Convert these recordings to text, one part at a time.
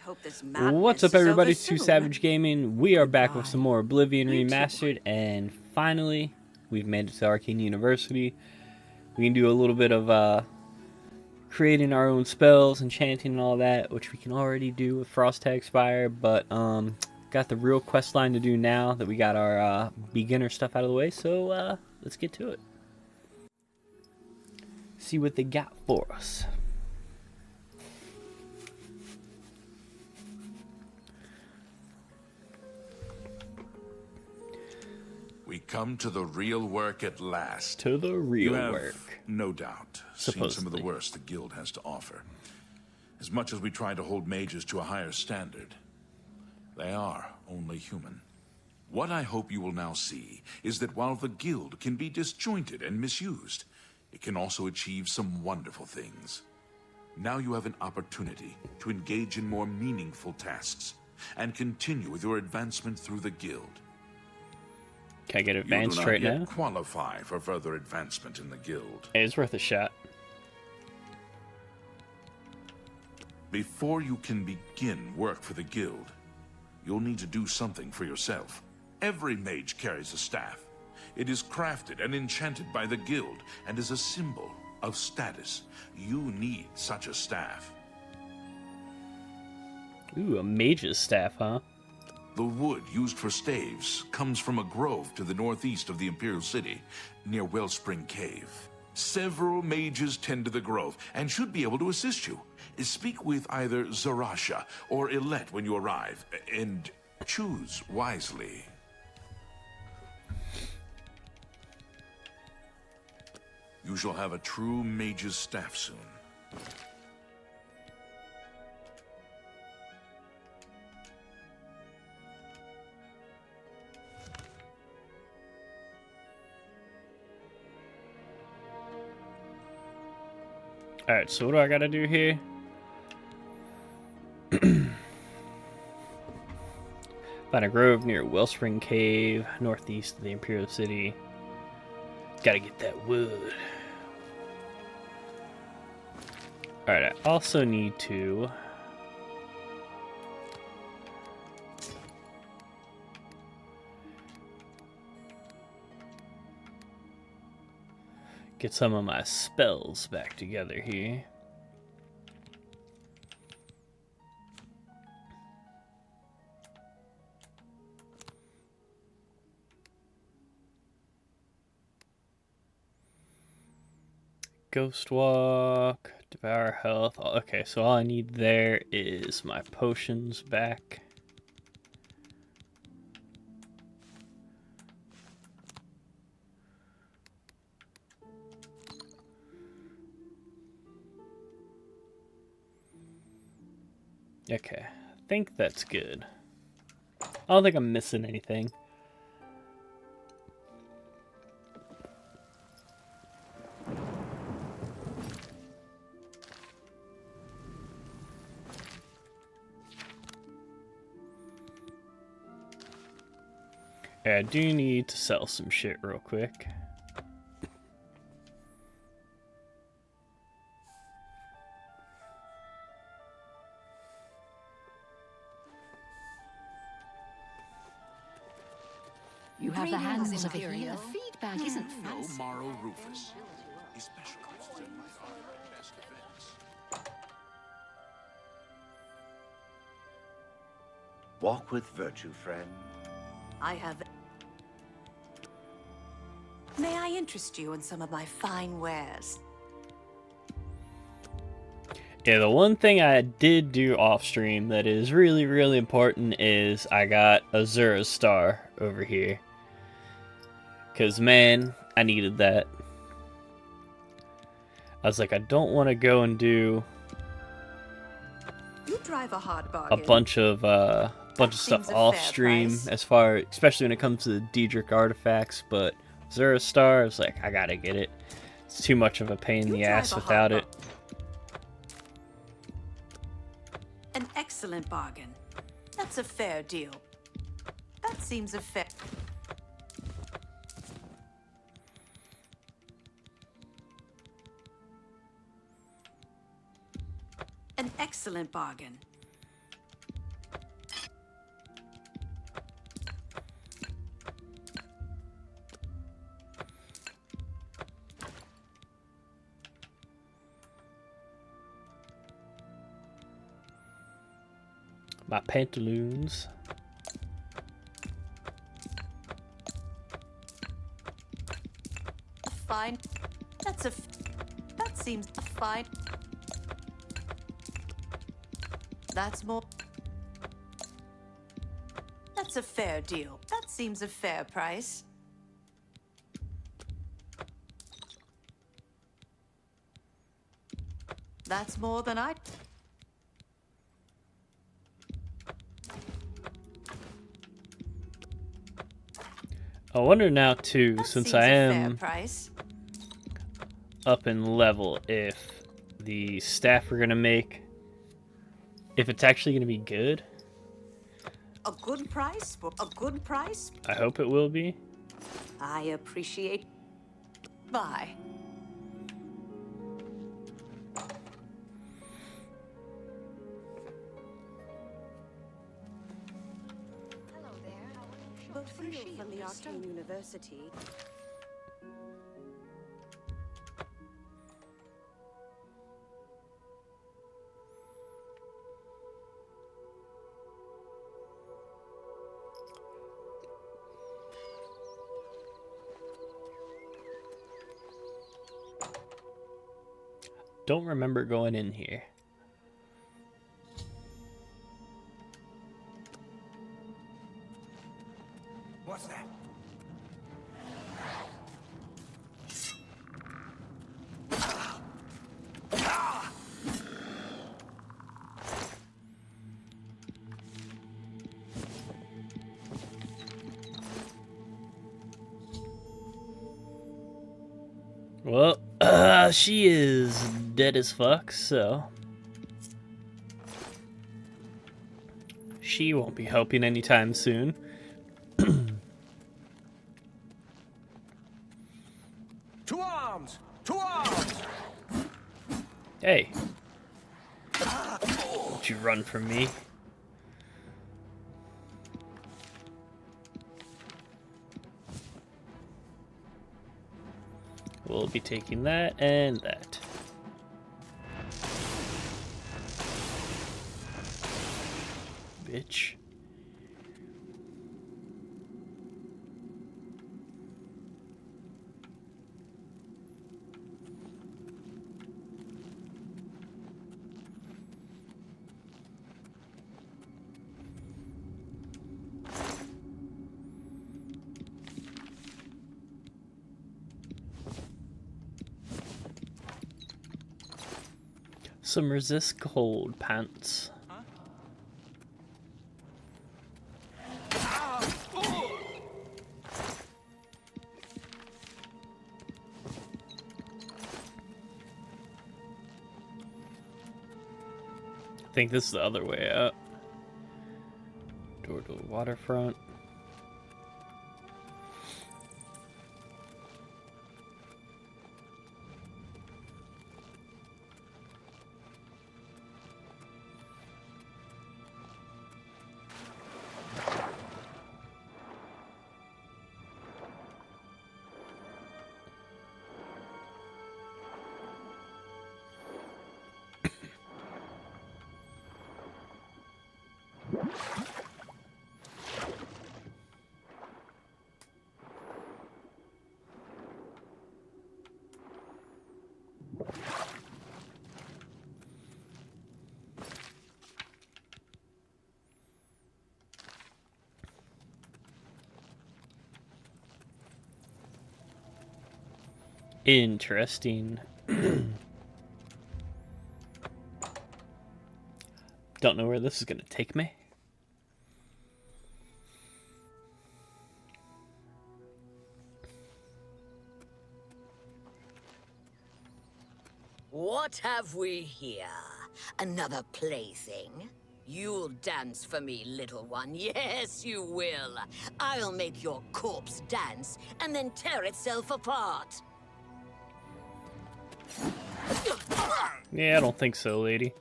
hope this What's up, everybody? It's Two Savage Gaming. We are back with some more Oblivion Remastered, and finally, we've made it to Arcane University. We can do a little bit of creating our own spells, enchanting, and all that, which we can already do with Frost Tag Spire, but got the real quest line to do now that we got our beginner stuff out of the way, so let's get to it. See what they got for us. We come to the real work at last. To the real You have, work. no doubt, seen some of the worst the guild has to offer. As much as we try to hold mages to a higher standard, they are only human. What I hope you will now see is that while the guild can be disjointed and misused, it can also achieve some wonderful things. Now you have an opportunity to engage in more meaningful tasks and continue with your advancement through the guild. Can I get advanced right now? You do not yet qualify for further advancement in the guild. It's worth a shot. Before you can begin work for the guild, you'll need to do something for yourself. Every mage carries a staff. It is crafted and enchanted by the guild and is a symbol of status. You need such a staff. Ooh, a mage's staff, huh? The wood used for staves comes from a grove to the northeast of the Imperial City, near Wellspring Cave. Several mages tend to the grove and should be able to assist you. Speak with either Zarasha or Ilette when you arrive, and choose wisely. You shall have a true mage's staff soon. Alright, so what do I gotta do here? Find a grove near Wellspring Cave, northeast of the Imperial City. Gotta get that wood. Alright, I also need to... get some of my spells back together here. Ghost Walk, Devour Health. Okay, so all I need there is my potions back. Okay, I think that's good. I don't think I'm missing anything. Yeah, I do need to sell some shit real quick. You have the hands of a hero. The feedback isn't fancy. Morrow Rufus. He specializes in my armor and best defense. Walk with virtue, friend. I have... May I interest you in some of my fine wares? Yeah, the one thing I did do off stream that is really, really important is I got Azura's Star over here. Because, man, I needed that. I was like, I don't want to go and do You drive a hard a bargain. bunch of stuff seems a off fair stream, price. as far, especially when it comes to the Daedric artifacts. But Azura's Star, I was like, I gotta get it. It's too much of a pain in You the drive ass a without hard it. An excellent bargain. That's a fair deal. That seems a fair... An excellent bargain. My pantaloons. Fine. That seems fine. That's more. That's a fair deal. That seems a fair price. That's more than I... I wonder now too, That since seems I a fair am price. up in level, if the staff we're gonna make, if it's actually gonna be good. A good price for a good price? I hope it will be. I appreciate... Bye. From the Arcane University. Don't remember going in here. What's that? Well, she is dead as fuck, so she won't be helping anytime soon. To arms! To arms! Hey, don't you run from me. We'll be taking that and that. Bitch. Some resist cold pants. I think this is the other way up. Door to the waterfront. Interesting. Don't know where this is going to take me. What have we here? Another plaything? You'll dance for me, little one. Yes, you will. I'll make your corpse dance and then tear itself apart. Yeah, I don't think so, lady.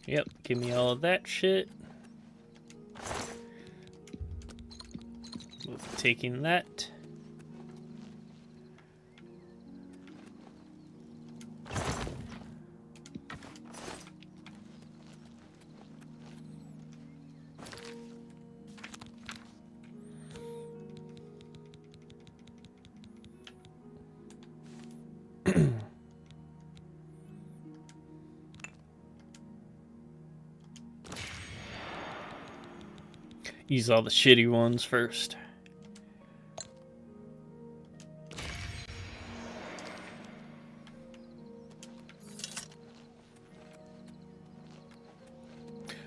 Yep, give me all of that shit. We'll be taking that. Use all the shitty ones first.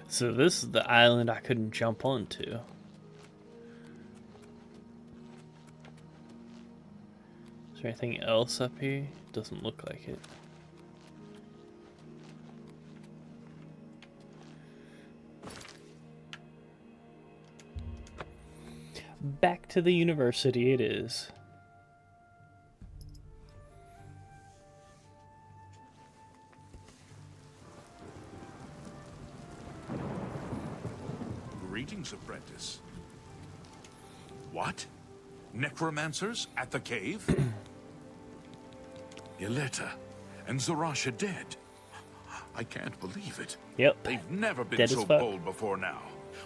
So this is the island I couldn't jump onto. Is there anything else up here? Doesn't look like it. Back to the university it is. Greetings, apprentice. What? Necromancers at the cave? Yeleta and Zarasha dead. I can't believe it. Yep. They've never been Dead as so fuck. bold before now.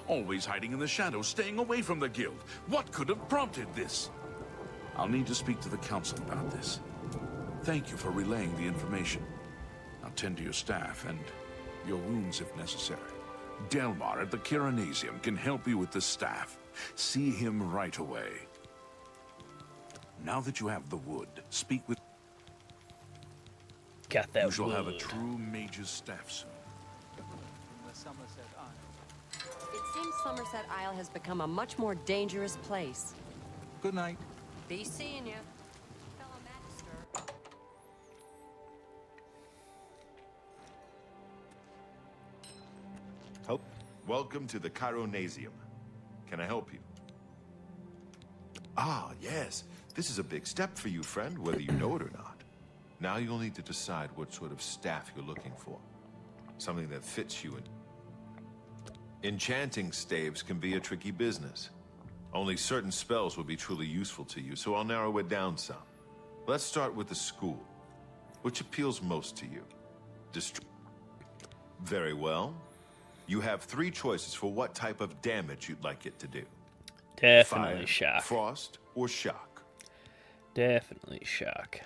Always hiding in the shadows, staying away from the guild. What could have prompted this? I'll need to speak to the council about this. Thank you for relaying the information. Now tend to your staff and your wounds if necessary. Delmar at the Kiranasium can help you with the staff. See him right away. Now that you have the wood, speak with... Got that You shall have a wood. true mage's staff soon. It seems Somerset Isle has become a much more dangerous place. Good night. Be seeing you, fellow Magister. Help. Welcome to the Chironasium. Can I help you? Ah, yes. This is a big step for you, friend, whether you know it or not. Now you'll need to decide what sort of staff you're looking for. Something that fits you. Enchanting staves can be a tricky business. Only certain spells will be truly useful to you, so I'll narrow it down some. Let's start with the school. Which appeals most to you? Very well. You have 3 choices for what type of damage you'd like it to do. Definitely Fire, shock. frost, or shock. Definitely shock.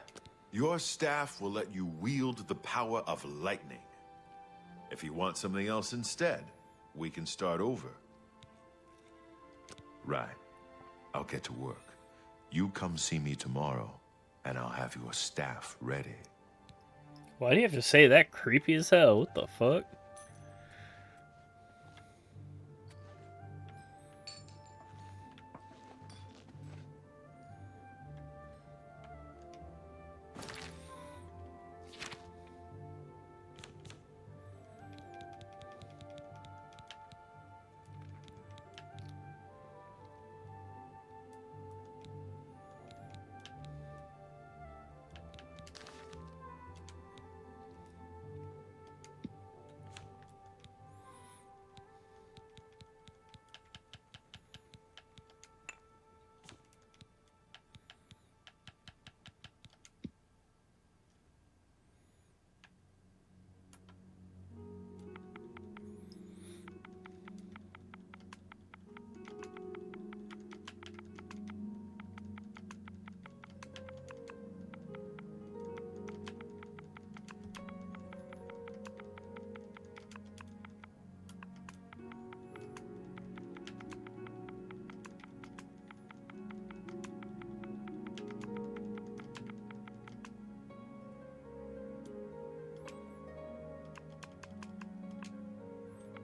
Your staff will let you wield the power of lightning. If you want something else instead, we can start over. Right. I'll get to work. You come see me tomorrow, and I'll have your staff ready. Why do you have to say that creepy as hell? What the fuck?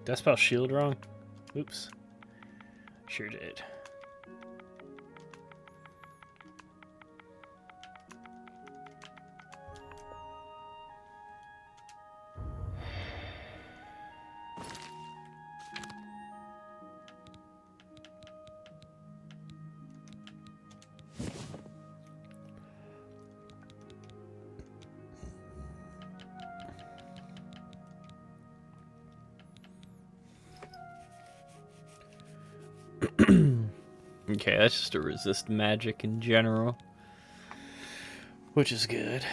Did I spell shield wrong? Oops. Sure did. Okay, that's just to resist magic in general, which is good.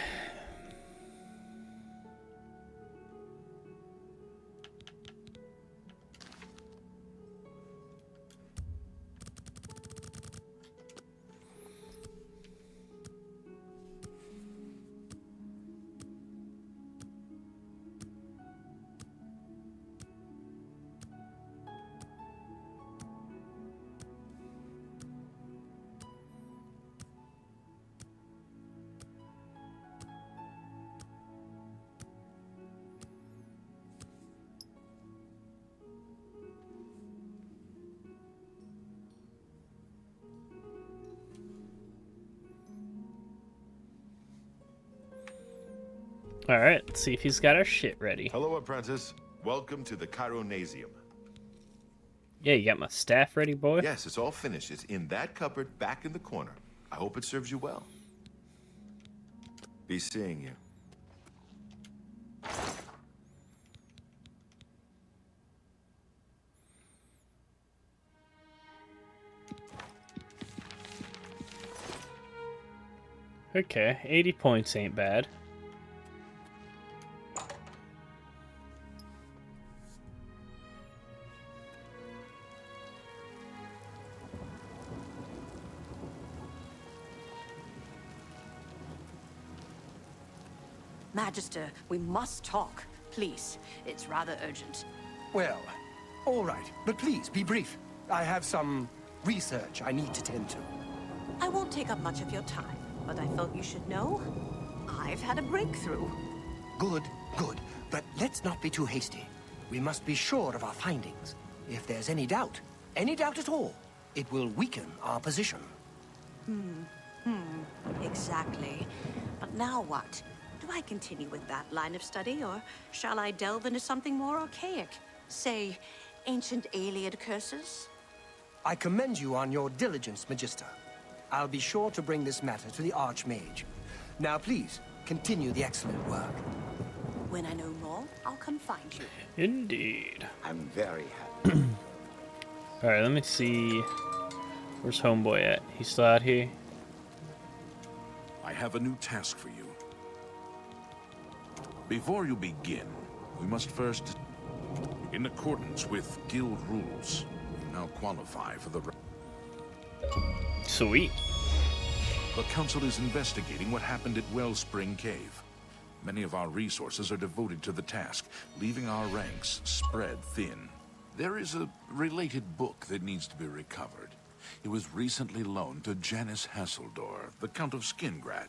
Alright, let's see if he's got our shit ready. Hello, apprentice. Welcome to the Chironasium. Yeah, you got my staff ready, boy? Yes, it's all finished. It's in that cupboard back in the corner. I hope it serves you well. Be seeing you. Okay, 80 points ain't bad. Magister, we must talk. Please, it's rather urgent. Well, all right, but please be brief. I have some research I need to tend to. I won't take up much of your time, but I thought you should know. I've had a breakthrough. Good, good. But let's not be too hasty. We must be sure of our findings. If there's any doubt at all, it will weaken our position. Exactly. But now what? Do I continue with that line of study, or shall I delve into something more archaic? Say, ancient Aliad curses? I commend you on your diligence, Magister. I'll be sure to bring this matter to the Archmage. Now please, continue the excellent work. When I know more, I'll come find you. Indeed. I'm very happy. Alright, let me see. Where's Homeboy at? He's still out here? I have a new task for you. Before you begin, we must first, in accordance with guild rules, you now qualify for the... Sweet. The Council is investigating what happened at Wellspring Cave. Many of our resources are devoted to the task, leaving our ranks spread thin. There is a related book that needs to be recovered. It was recently loaned to Janice Hasseldor, the Count of Skingrad.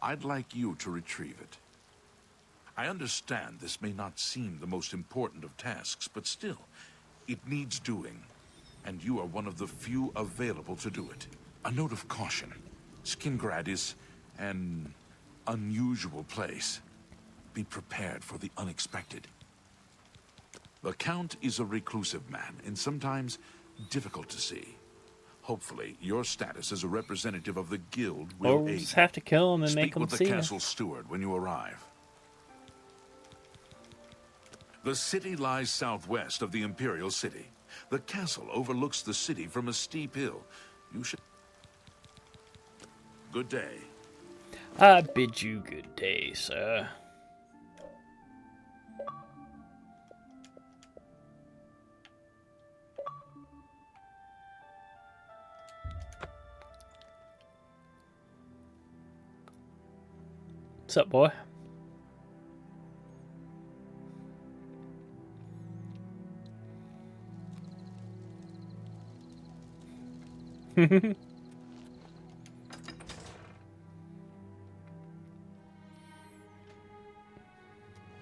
I'd like you to retrieve it. I understand this may not seem the most important of tasks, but still, it needs doing, and you are one of the few available to do it. A note of caution. Skingrad is an unusual place. Be prepared for the unexpected. The Count is a reclusive man, and sometimes difficult to see. Hopefully, your status as a representative of the guild will Or we'll aid. just have to kill him and Speak make him with see the us. castle steward when you arrive. The city lies southwest of the Imperial City. The castle overlooks the city from a steep hill. You should... Good day. I bid you good day, sir. What's up, boy?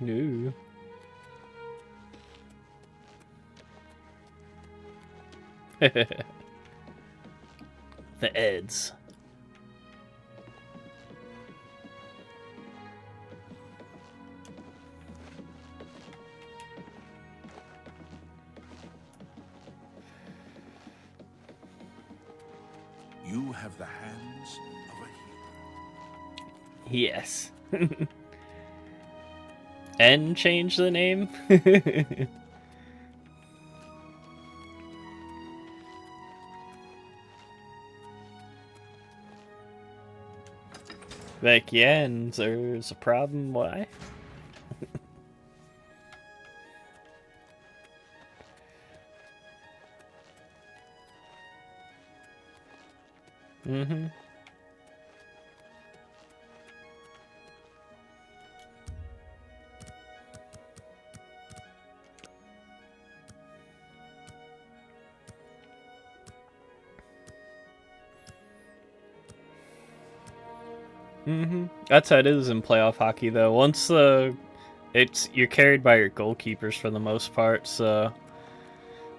No. The Eds. You have the hands of a healer. Yes. And change the name? Like, yeah, and there's a problem. Why? Mm-hmm. That's how it is in playoff hockey, though. Once you're carried by your goalkeepers for the most part, so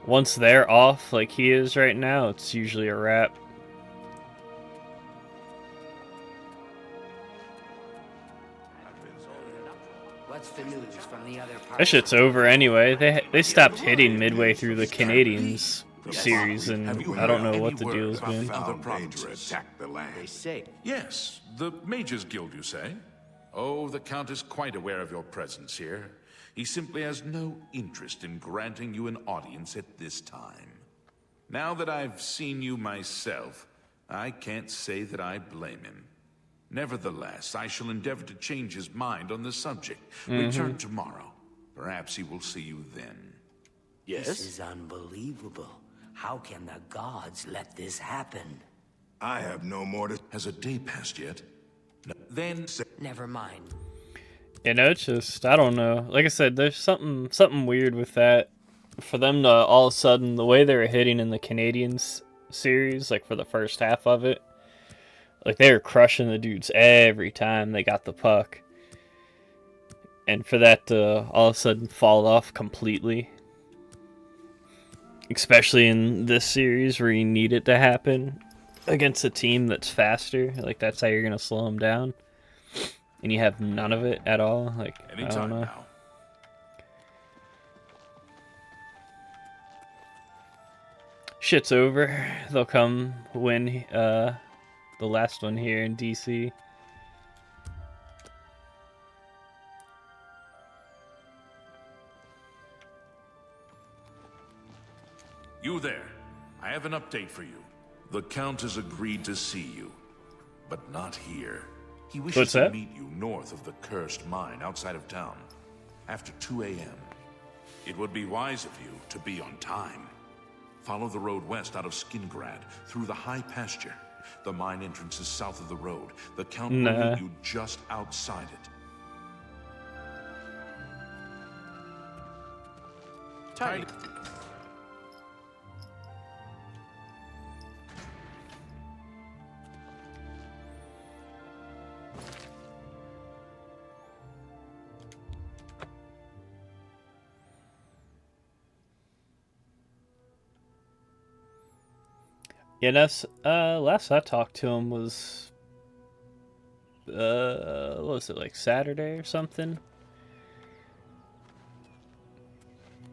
once they're off, like he is right now, it's usually a wrap. What's the news from the other That shit's over anyway. They stopped hitting midway through the Canadians series, and I don't know what the deal's been. Other provinces attack the land. They say. Yes, the Mages Guild, you say? Oh, the Count is quite aware of your presence here. He simply has no interest in granting you an audience at this time. Now that I've seen you myself, I can't say that I blame him. Nevertheless, I shall endeavor to change his mind on the subject. Return tomorrow. Perhaps he will see you then. Yes? This is unbelievable. How can the gods let this happen? I have no more to... Has a day passed yet? No. Then... Never mind. You know, it's just, I don't know. Like I said, there's something weird with that. For them to all of a sudden, the way they were hitting in the Canadians series, like for the first half of it, like they were crushing the dudes every time they got the puck. And for that to all of a sudden fall off completely, especially in this series where you need it to happen against a team that's faster, like that's how you're going to slow them down. And you have none of it at all. Like, I don't know. Now. Shit's over. They'll come win the last one here in DC. You there. I have an update for you. The Count has agreed to see you, but not here. He wishes to meet you north of the cursed mine outside of town, after 2 a.m. It would be wise of you to be on time. Follow the road west out of Skingrad, through the high pasture. The mine entrance is south of the road. The Count will meet you just outside it. Tidy. Yeah, that's, last I talked to him was, what was it, like Saturday or something?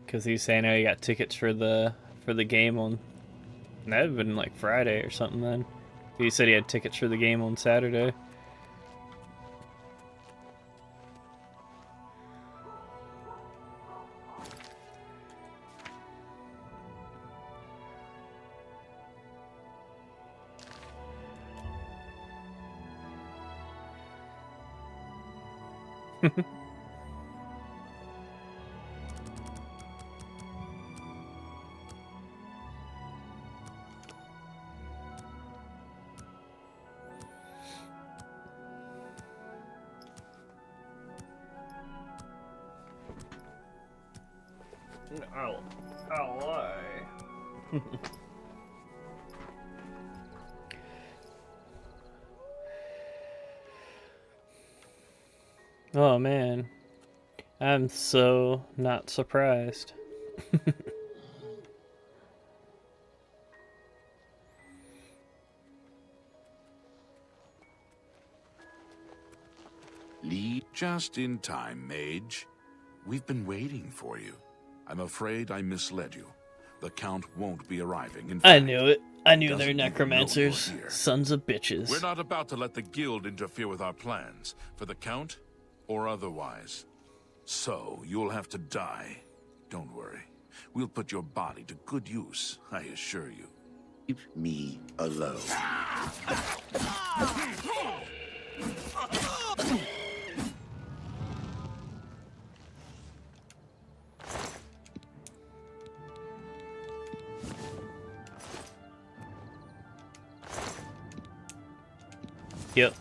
Because he's saying how he got tickets for the game on, that would have been like Friday or something then. He said he had tickets for the game on Saturday. I'll lie. Oh man, I'm so not surprised. Just in time, Mage. We've been waiting for you. I'm afraid I misled you. The Count won't be arriving. In fact, I knew it. I knew they're necromancers. Sons of bitches. We're not about to let the Guild interfere with our plans, for the Count or otherwise. So, you'll have to die. Don't worry. We'll put your body to good use, I assure you. Leave me alone. Yep.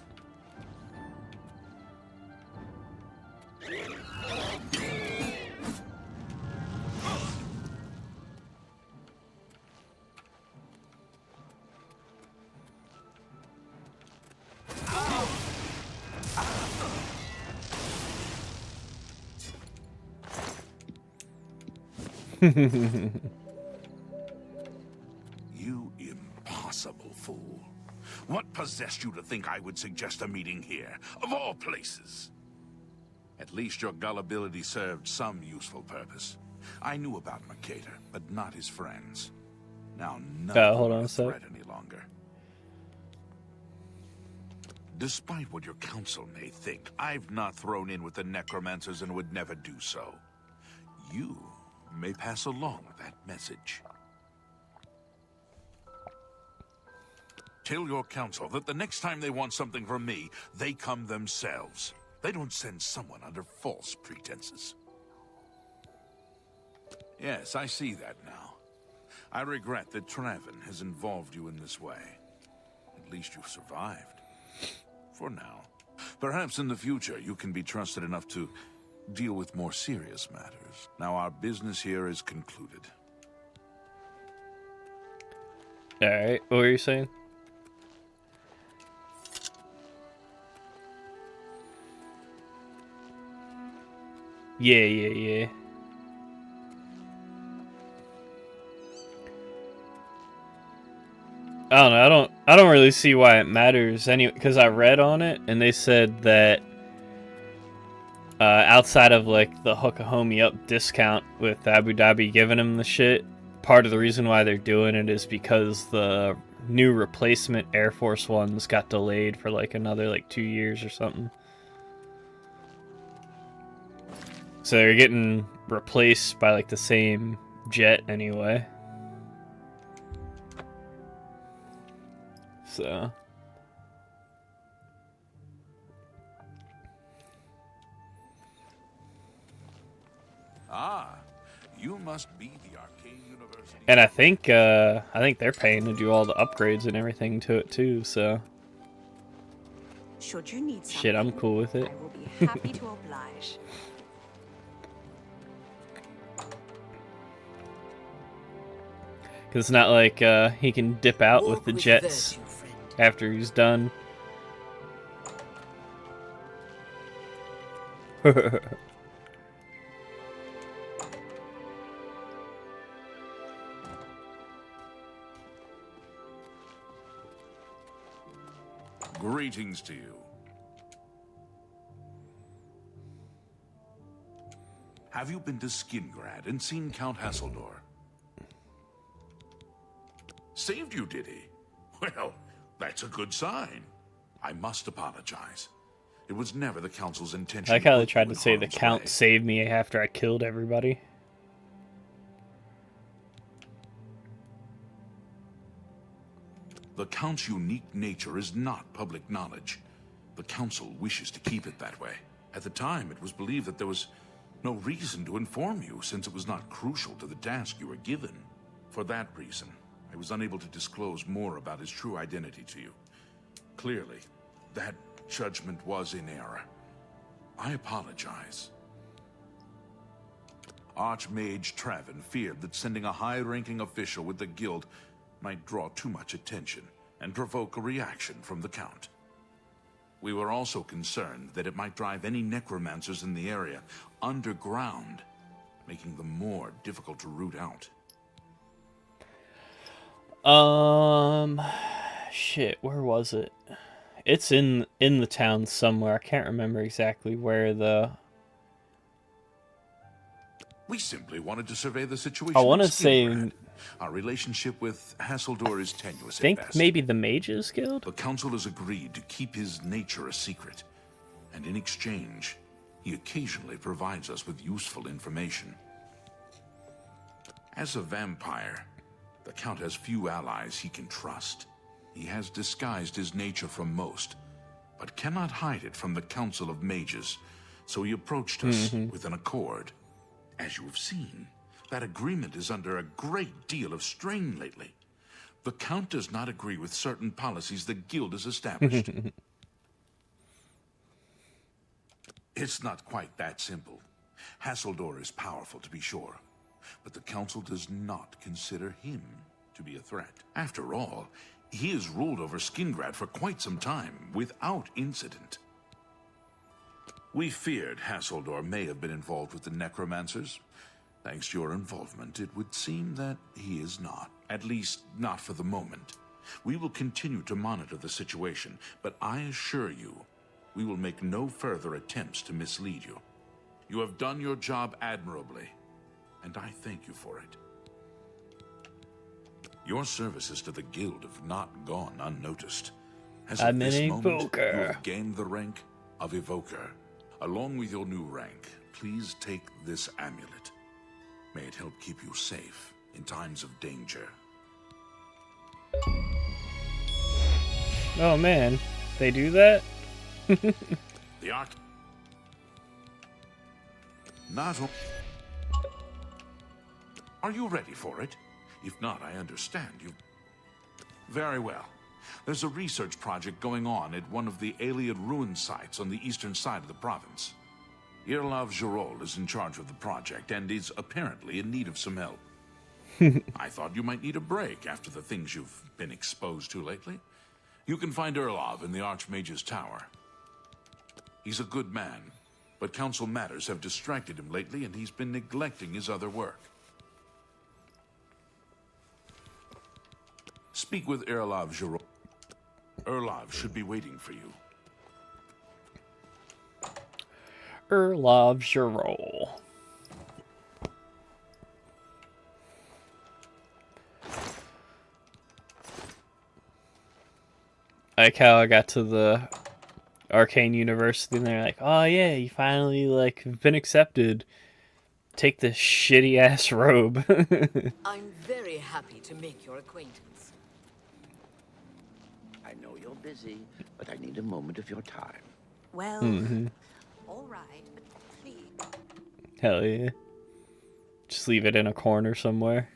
You impossible fool. What possessed you to think I would suggest a meeting here, of all places? At least your gullibility served some useful purpose. I knew about Mercator, but not his friends. Now none of hold them on are a sec. threat any longer. Despite what your council may think, I've not thrown in with the Necromancers and would never do so. You may pass along that message. Tell your council that the next time they want something from me, they come themselves. They don't send someone under false pretenses. Yes, I see that now. I regret that Traven has involved you in this way. At least you've survived. For now. Perhaps in the future you can be trusted enough to deal with more serious matters. Now our business here is concluded. Alright, what were you saying? Yeah. I don't know. I don't really see why it matters anyway, because I read on it and they said that outside of like the hook a homie up discount with Abu Dhabi giving him the shit, part of the reason why they're doing it is because the new replacement Air Force Ones got delayed for like another like 2 years or something. So they're getting replaced by like the same jet anyway. So You must be the Arcane University. and I think they're paying to do all the upgrades and everything to it too, so Should you need something, shit, I'm cool with it. I will be happy to oblige. Cause it's not like he can dip out with Walk the with jets virtue, friend. after he's done. Greetings to you. Have you been to Skingrad and seen Count Hasseldor? Saved you, did he? Well, that's a good sign. I must apologize. It was never the Council's intention. I like how they put tried you to in say the harm's Count way. saved me after I killed everybody. The Count's unique nature is not public knowledge. The Council wishes to keep it that way. At the time, it was believed that there was no reason to inform you, since it was not crucial to the task you were given. For that reason, I was unable to disclose more about his true identity to you. Clearly, that judgment was in error. I apologize. Archmage Traven feared that sending a high-ranking official with the guild might draw too much attention and provoke a reaction from the Count. We were also concerned that it might drive any necromancers in the area underground, making them more difficult to root out. Shit, where was it? It's in the town somewhere. I can't remember exactly where the... We simply wanted to survey the situation. I want to at say... Skingrad. Our relationship with Hasseldor is tenuous I think at best. maybe the Mages Guild? The Council has agreed to keep his nature a secret, and in exchange, he occasionally provides us with useful information. As a vampire, the Count has few allies he can trust. He has disguised his nature from most, but cannot hide it from the Council of Mages, so he approached us with an accord. As you have seen, that agreement is under a great deal of strain lately. The Count does not agree with certain policies the Guild has established. It's not quite that simple. Hasseldor is powerful, to be sure, but the Council does not consider him to be a threat. After all, he has ruled over Skingrad for quite some time, without incident. We feared Hasseldor may have been involved with the Necromancers. Thanks to your involvement, it would seem that he is not. At least, not for the moment. We will continue to monitor the situation, but I assure you, we will make no further attempts to mislead you. You have done your job admirably, and I thank you for it. Your services to the Guild have not gone unnoticed. As of this moment, you have gained the rank of Evoker. Along with your new rank, please take this amulet. May it help keep you safe in times of danger. Oh man, they do that? The Arc... Not... Are you ready for it? If not, I understand you. Very well. There's a research project going on at one of the Iliad ruin sites on the eastern side of the province. Irlav Jirol is in charge of the project and is apparently in need of some help. I thought you might need a break after the things you've been exposed to lately. You can find Irlav in the Archmage's tower. He's a good man, but council matters have distracted him lately and he's been neglecting his other work. Speak with Irlav Jirol. Irlav should be waiting for you. Irlav Jirol. Like how I got to the Arcane University and they're like, oh yeah, you finally like have been accepted. Take this shitty ass robe. I'm very happy to make your acquaintance. I know you're busy, but I need a moment of your time. Well, all right, but please. Hell yeah. Just leave it in a corner somewhere.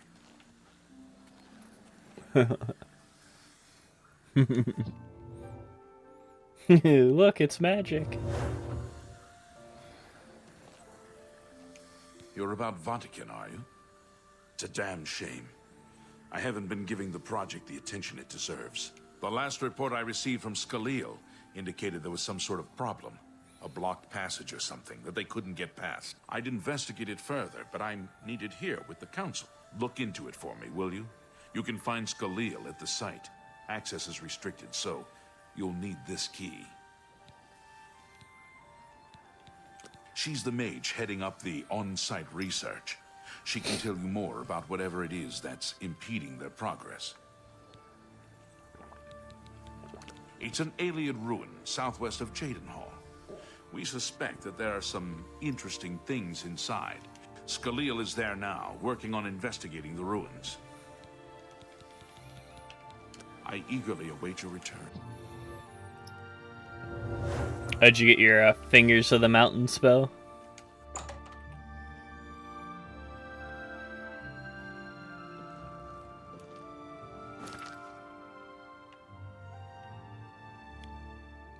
Look, it's magic. You're about Vahtacen, are you? It's a damn shame. I haven't been giving the project the attention it deserves. The last report I received from Skalil indicated there was some sort of problem. A blocked passage or something that they couldn't get past. I'd investigate it further, but I'm needed here with the council. Look into it for me, will you? You can find Skalil at the site. Access is restricted, so you'll need this key. She's the mage heading up the on-site research. She can tell you more about whatever it is that's impeding their progress. It's an Iliad ruin southwest of Jadenhall. We suspect that there are some interesting things inside. Skalil is there now, working on investigating the ruins. I eagerly await your return. How'd you get your Fingers of the Mountain spell?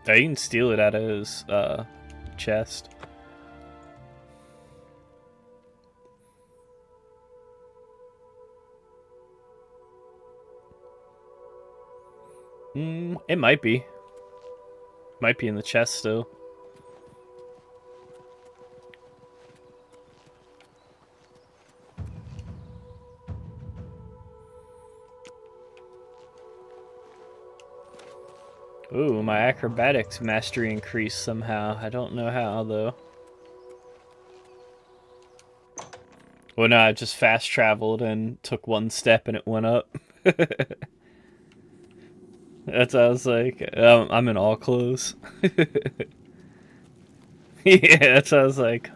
Oh, you can steal it out of his chest. It might be. Might be in the chest still. Ooh, my acrobatics mastery increased somehow. I don't know how, though. Well, no, I just fast traveled and took one step and it went up. That's how I was like, I'm in all clothes. Yeah, that's how I was like,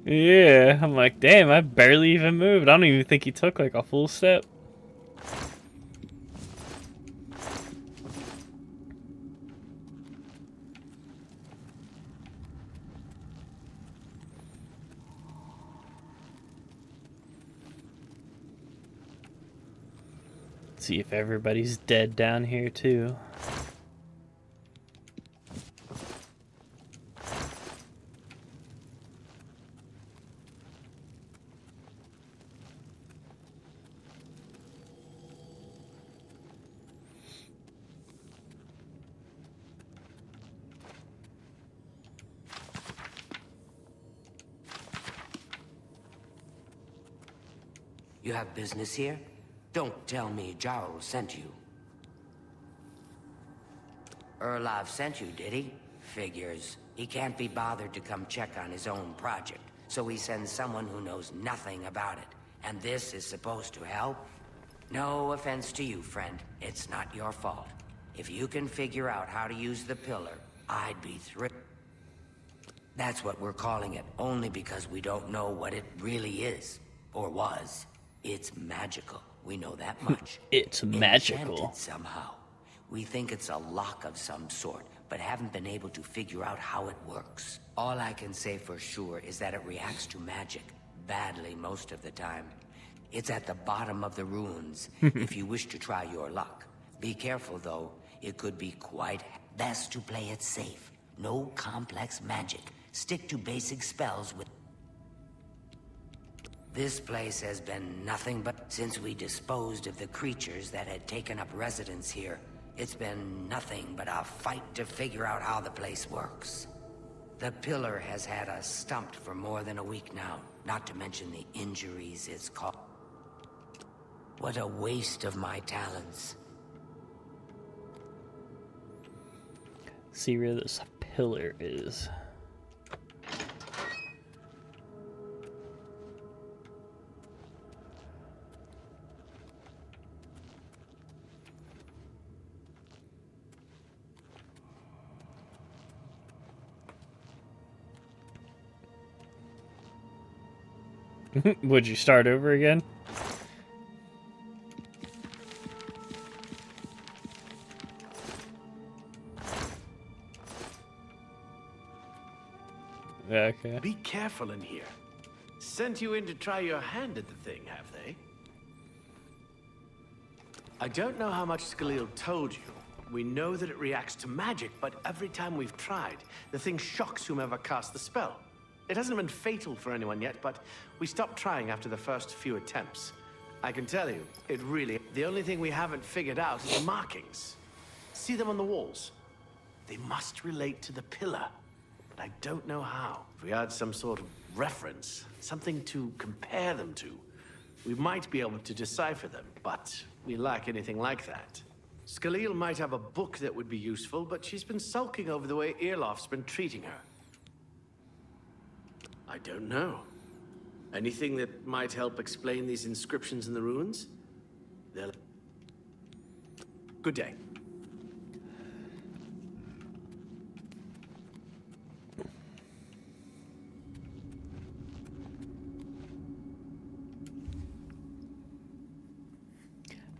yeah. I'm like, damn, I barely even moved. I don't even think he took like a full step. See if everybody's dead down here too. You have business here? Don't tell me Jarl sent you. Erlov sent you, did he? Figures. He can't be bothered to come check on his own project, so he sends someone who knows nothing about it. And this is supposed to help? No offense to you, friend. It's not your fault. If you can figure out how to use the pillar, I'd be thrilled. That's what we're calling it, only because we don't know what it really is. Or was. It's magical. We know that much. It's magical. Enchanted somehow. We think it's a lock of some sort, but haven't been able to figure out how it works. All I can say for sure is that it reacts to magic. Badly most of the time. It's at the bottom of the ruins, if you wish to try your luck. Be careful though, it could be quite best to play it safe. No complex magic. Stick to basic spells with... This place has been nothing but since we disposed of the creatures that had taken up residence here. It's been nothing but a fight to figure out how the place works. The pillar has had us stumped for more than a week now, not to mention the injuries it's caused. What a waste of my talents. See where this pillar is. Would you start over again? Okay. Be careful in here. Sent you in to try your hand at the thing, have they? I don't know how much Skalil told you. We know that it reacts to magic, but every time we've tried, the thing shocks whomever cast the spell. It hasn't been fatal for anyone yet, but we stopped trying after the first few attempts. I can tell you, it really... The only thing we haven't figured out is the markings. See them on the walls? They must relate to the pillar, but I don't know how. If we had some sort of reference, something to compare them to, we might be able to decipher them, but we lack anything like that. Skalil might have a book that would be useful, but she's been sulking over the way Irloff's been treating her. I don't know. Anything that might help explain these inscriptions in the ruins? They'll... Good day.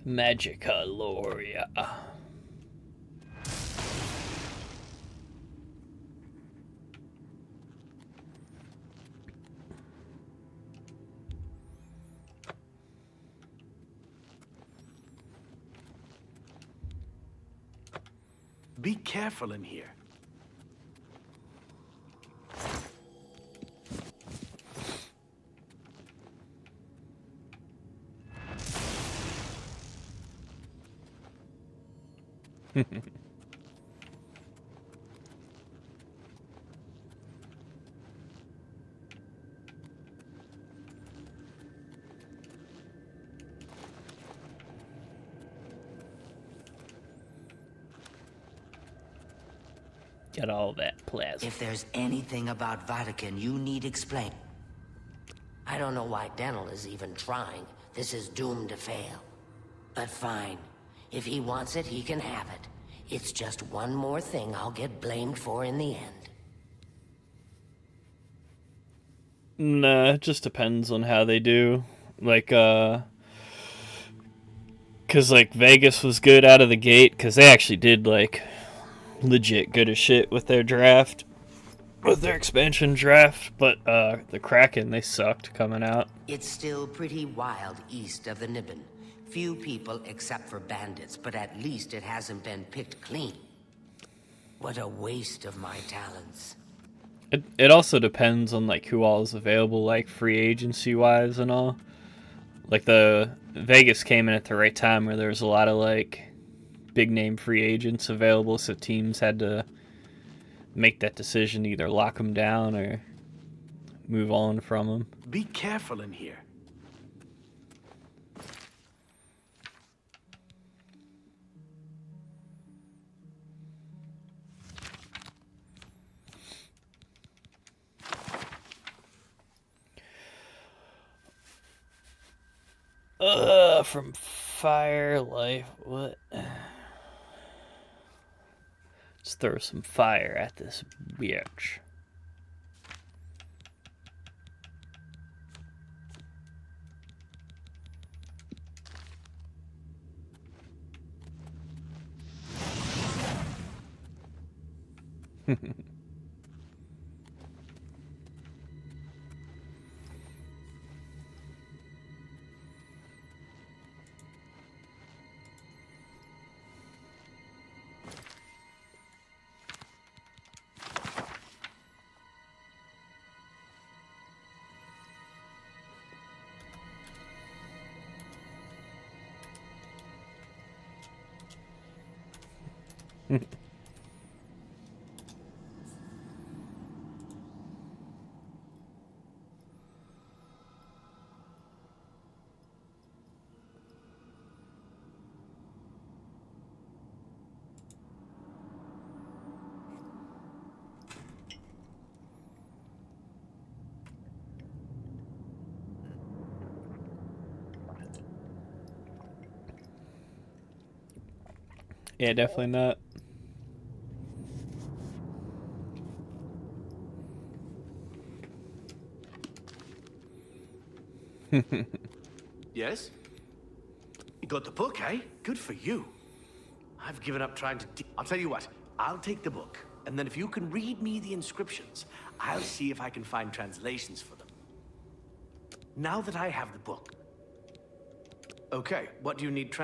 Magica Loria. Be careful in here. Get all that plasma. If there's anything about Vahtacen you need explained, I don't know why Denel is even trying. This is doomed to fail. But fine. If he wants it, he can have it. It's just one more thing I'll get blamed for in the end. Nah, it just depends on how they do. Like, cause like Vegas was good out of the gate, cause they actually did like legit good as shit with their draft, with their expansion draft, but the Kraken, they sucked coming out. It's still pretty wild east of the Nibbin. Few people except for bandits, but at least it hasn't been picked clean. What a waste of my talents. It also depends on like who all is available, like free agency wise and all. Like the Vegas came in at the right time where there was a lot of like big name free agents available, so teams had to make that decision, either lock them down or move on from them. Be careful in here. From fire life, what? Let's throw some fire at this bitch. Yeah, definitely not. Yes? You got the book, eh? Good for you. I've given up trying to... I'll tell you what. I'll take the book, and then if you can read me the inscriptions, I'll see if I can find translations for them. Now that I have the book... Okay, what do you need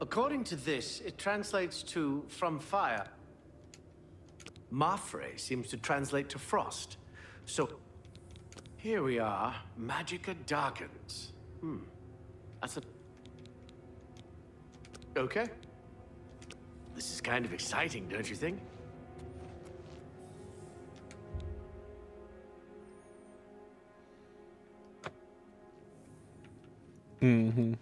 According to this, it translates to from fire. Mafre seems to translate to frost. So, here we are. Magica darkens. That's a... Okay. This is kind of exciting, don't you think? Mm-hmm.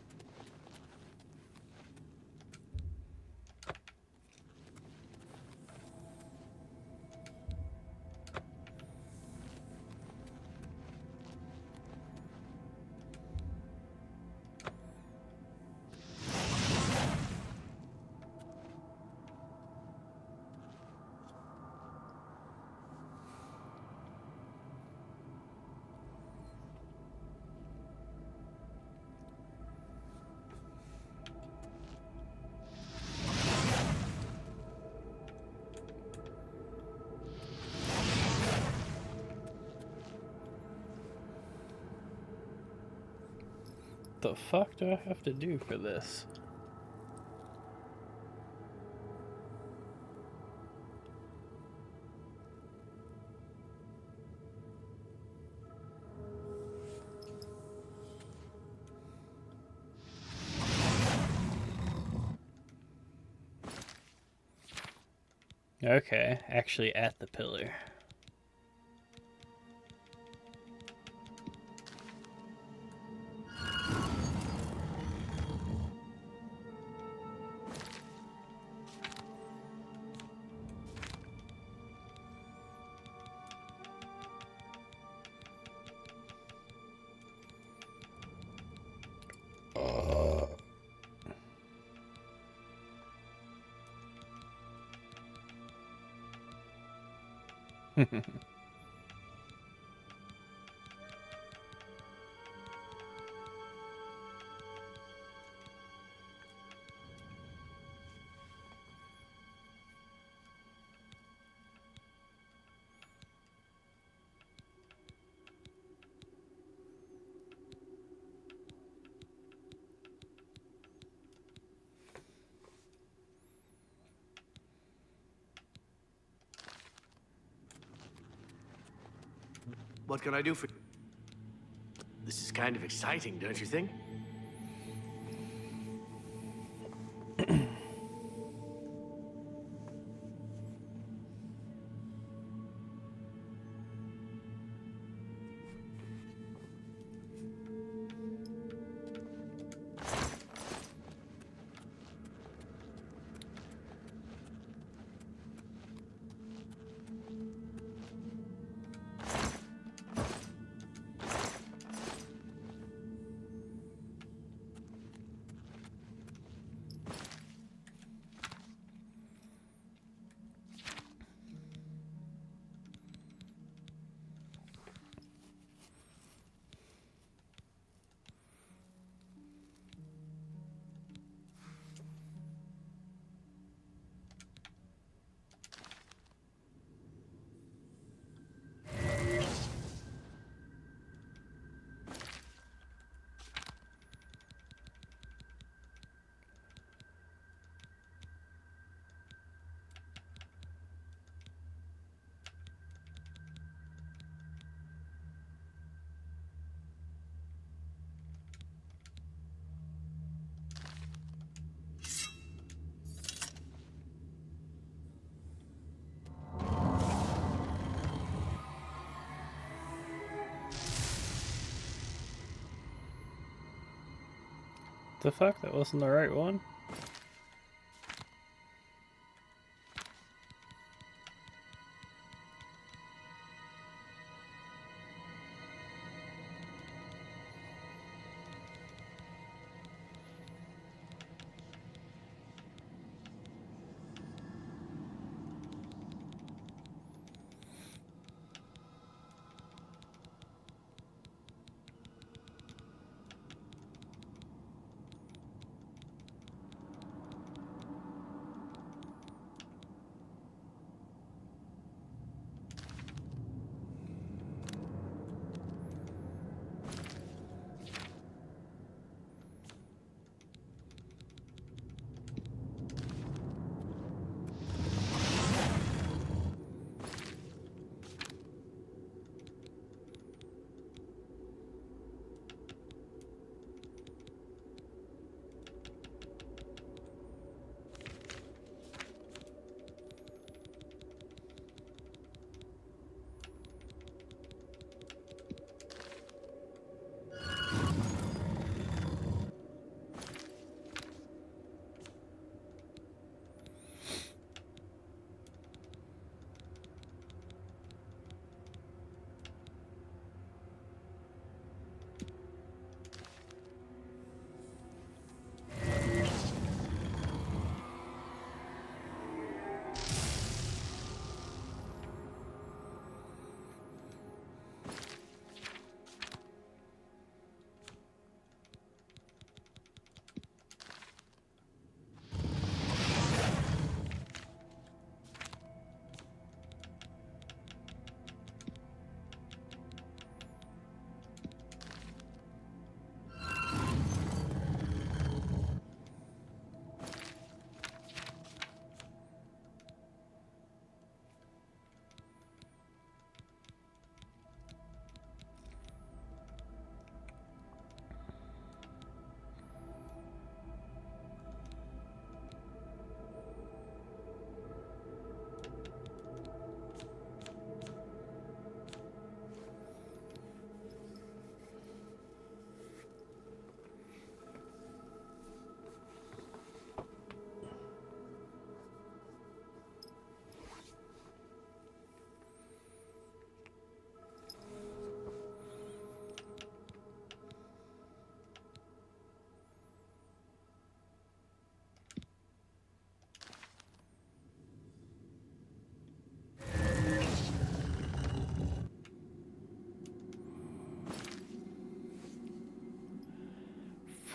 The fuck do I have to do for this? Okay, actually at the pillar. What can I do for you? This is kind of exciting, don't you think? The fuck? That wasn't the right one?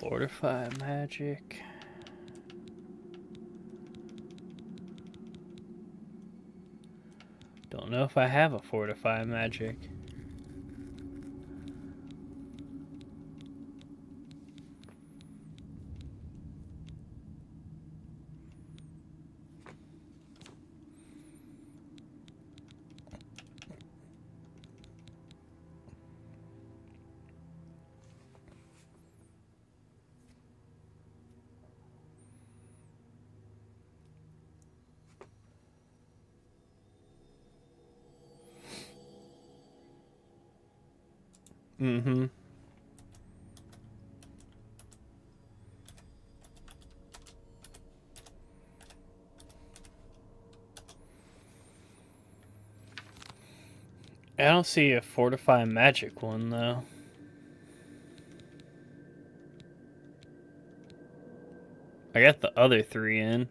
Fortify magic. Don't know if I have a fortify magic. Mm-hmm. I don't see a fortify magic one though. I got the other 3 in.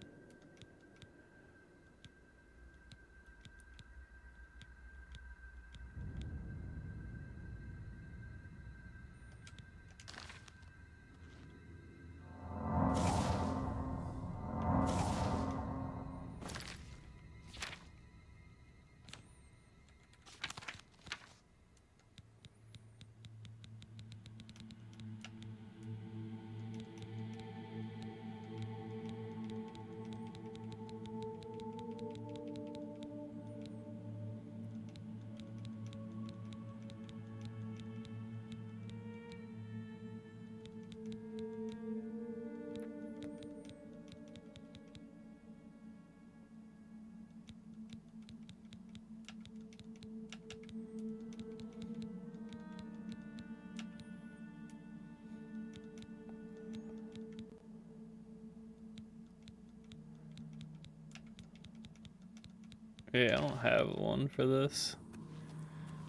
Yeah, I don't have one for this.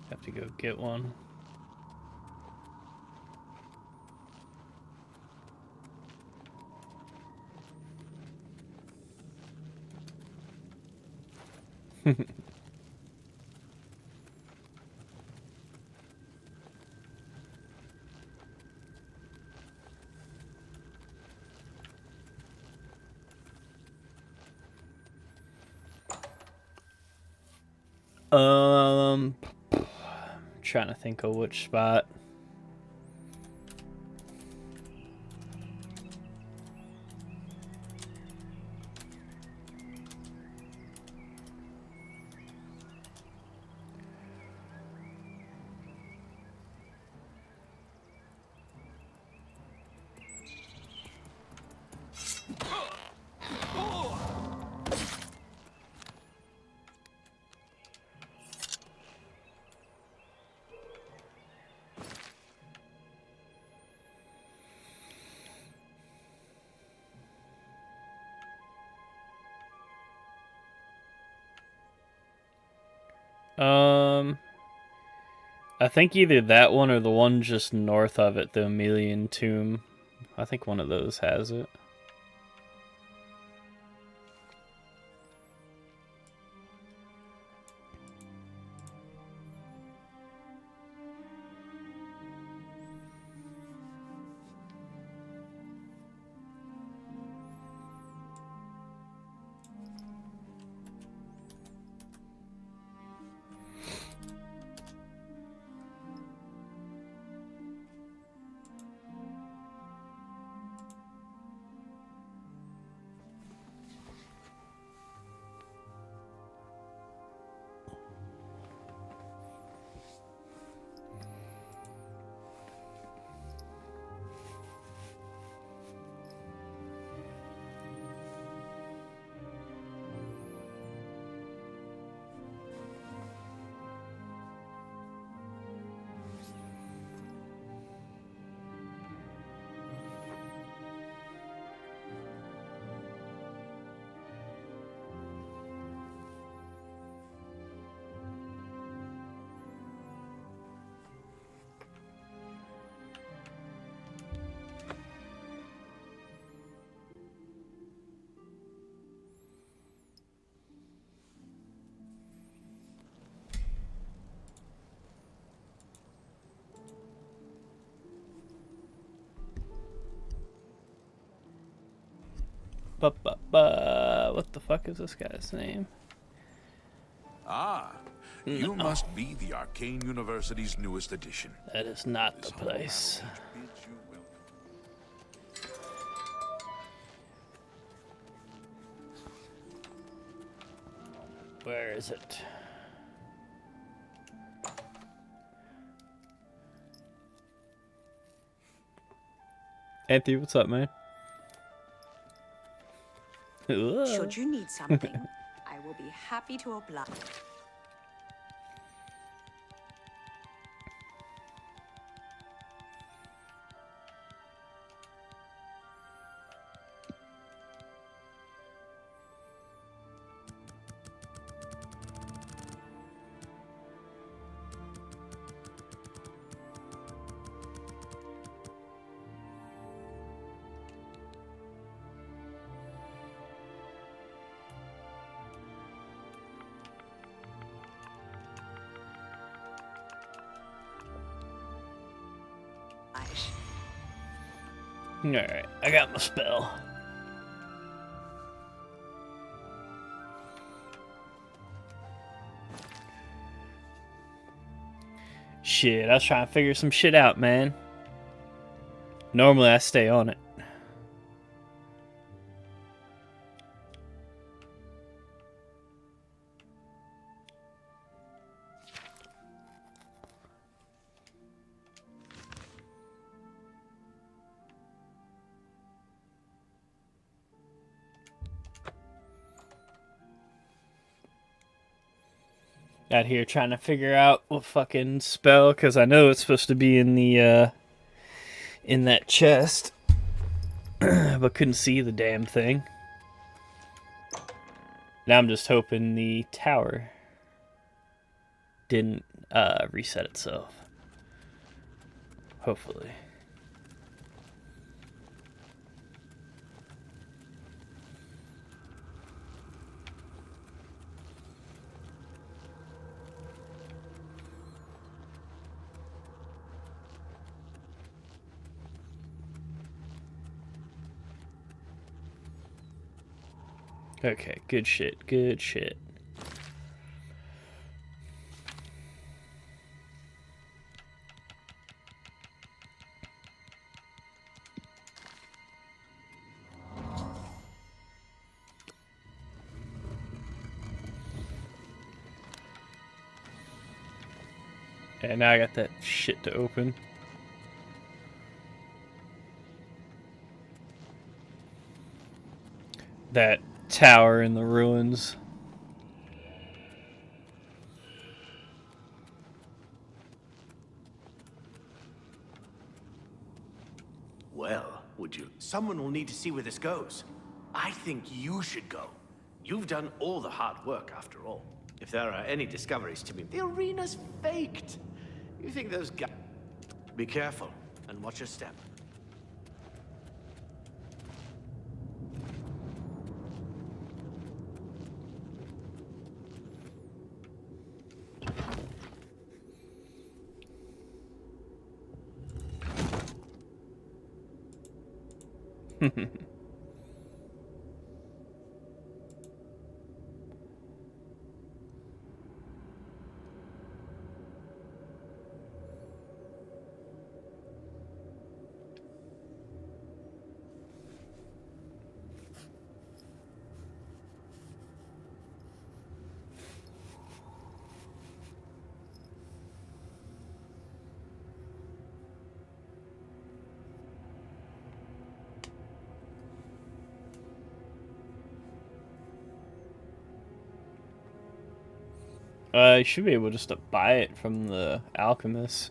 Have to go get one. Trying to think of which spot. I think either that one or the one just north of it, the Emelian Tomb. I think one of those has it. What the fuck is this guy's name? Ah, you must be the Arcane University's newest addition. That is not the place. Where is it? Anthony, what's up, man? Should you need something, I will be happy to oblige. Alright, I got my spell. Shit, I was trying to figure some shit out, man. Normally I stay on it. Out here trying to figure out what fucking spell, because I know it's supposed to be in the in that chest, but couldn't see the damn thing. Now I'm just hoping the tower didn't reset itself. Hopefully. Okay, good shit, good shit. And now I got that shit to open. That tower in the ruins. Well, would you? Someone will need to see where this goes. I think you should go. You've done all the hard work, after all. If there are any discoveries to be, the arena's faked. You think those guys... Be careful, and watch your step. You should be able just to buy it from the alchemist.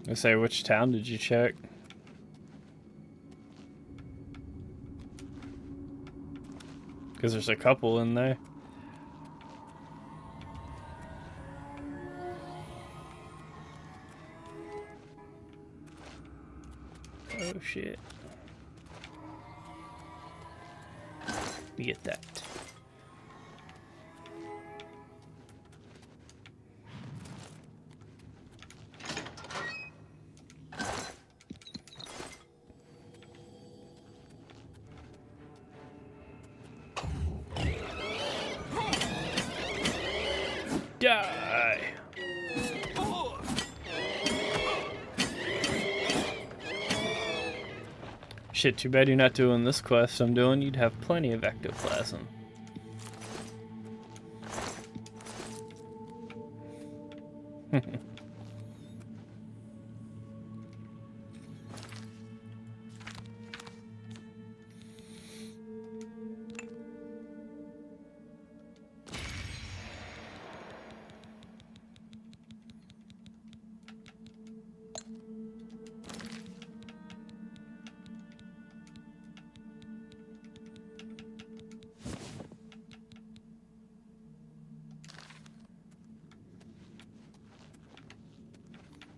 I say, which town did you check? Because there's a couple in there. Oh shit. Let me get that. Die! Shit, too bad you're not doing this quest I'm doing. You'd have plenty of ectoplasm.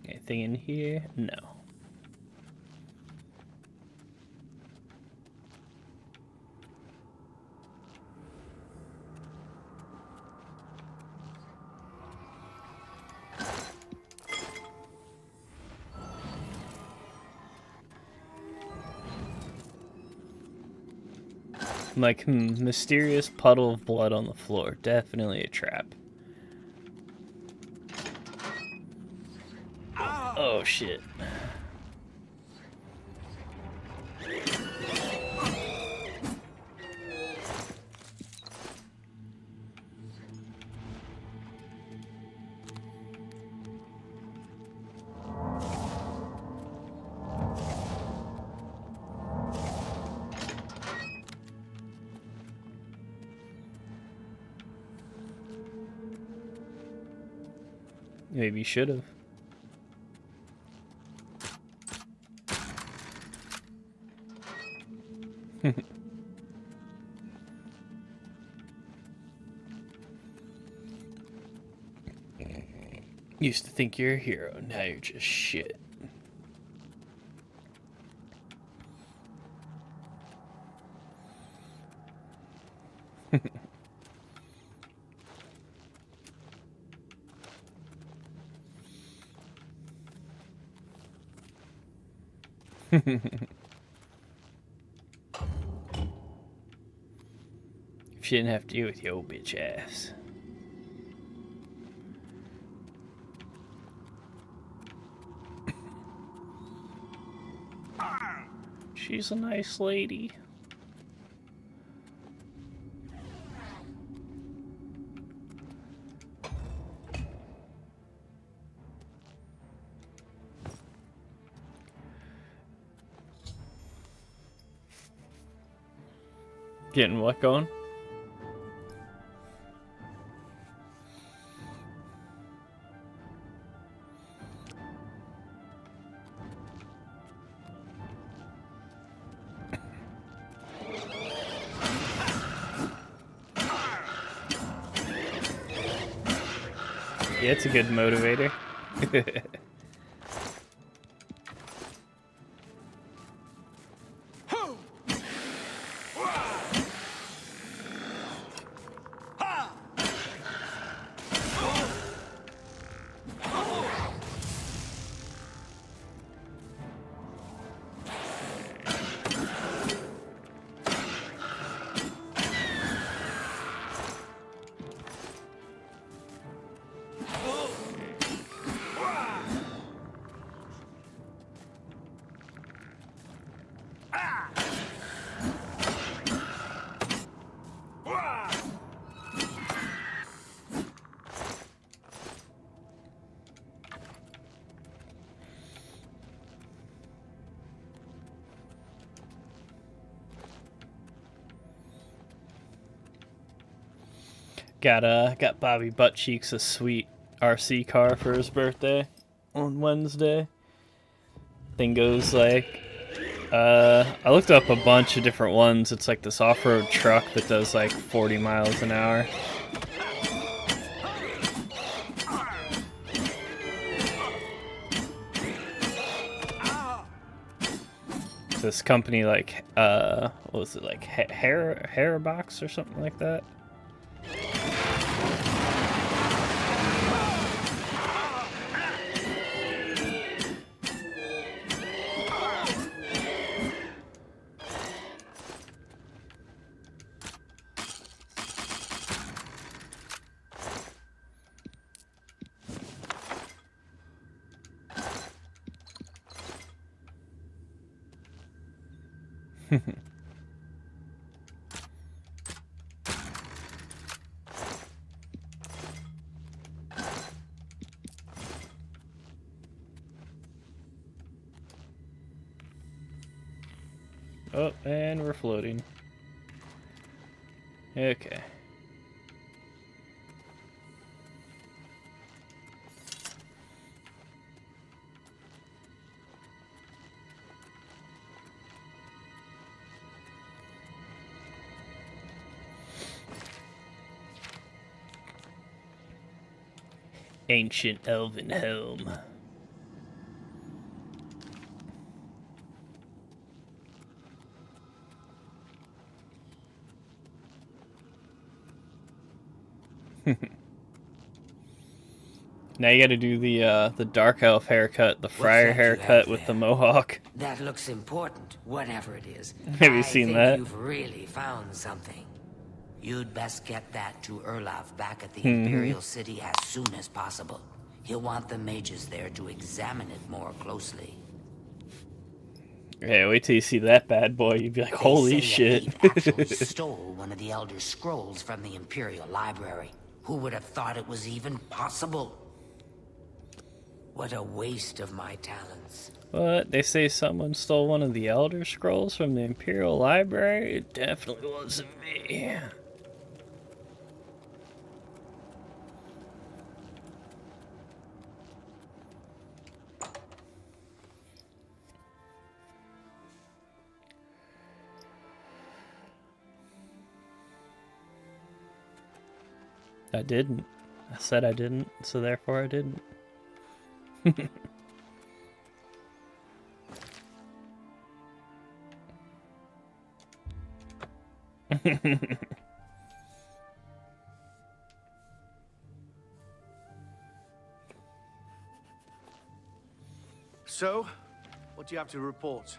Anything in here? No. Like, mysterious puddle of blood on the floor. Definitely a trap. Oh, shit. Maybe you should have. Used to think you're a hero, now you're just shit. If you didn't have to deal with your old bitch ass. She's a nice lady. Getting what going? Yeah, it's a good motivator. Got Bobby Buttcheeks a sweet RC car for his birthday on Wednesday. Thing goes like, I looked up a bunch of different ones. It's like this off-road truck that does like 40 miles an hour. This company like, what was it, like hair box or something like that? Oh, and we're floating. Okay. Ancient elven helm. Now you gotta do the dark elf haircut, the friar haircut with the mohawk. That looks important, whatever it is. Have you seen that? You've really found something. You'd best get that to Erlaf back at the Imperial City as soon as possible. He'll want the mages there to examine it more closely. Yeah, wait till you see that bad boy. You'd be like, holy shit. They actually stole one of the Elder Scrolls from the Imperial Library. Who would have thought it was even possible? What a waste of my talents. What? They say someone stole one of the Elder Scrolls from the Imperial Library? It definitely wasn't me. I didn't. I said I didn't, so therefore I didn't. So, what do you have to report?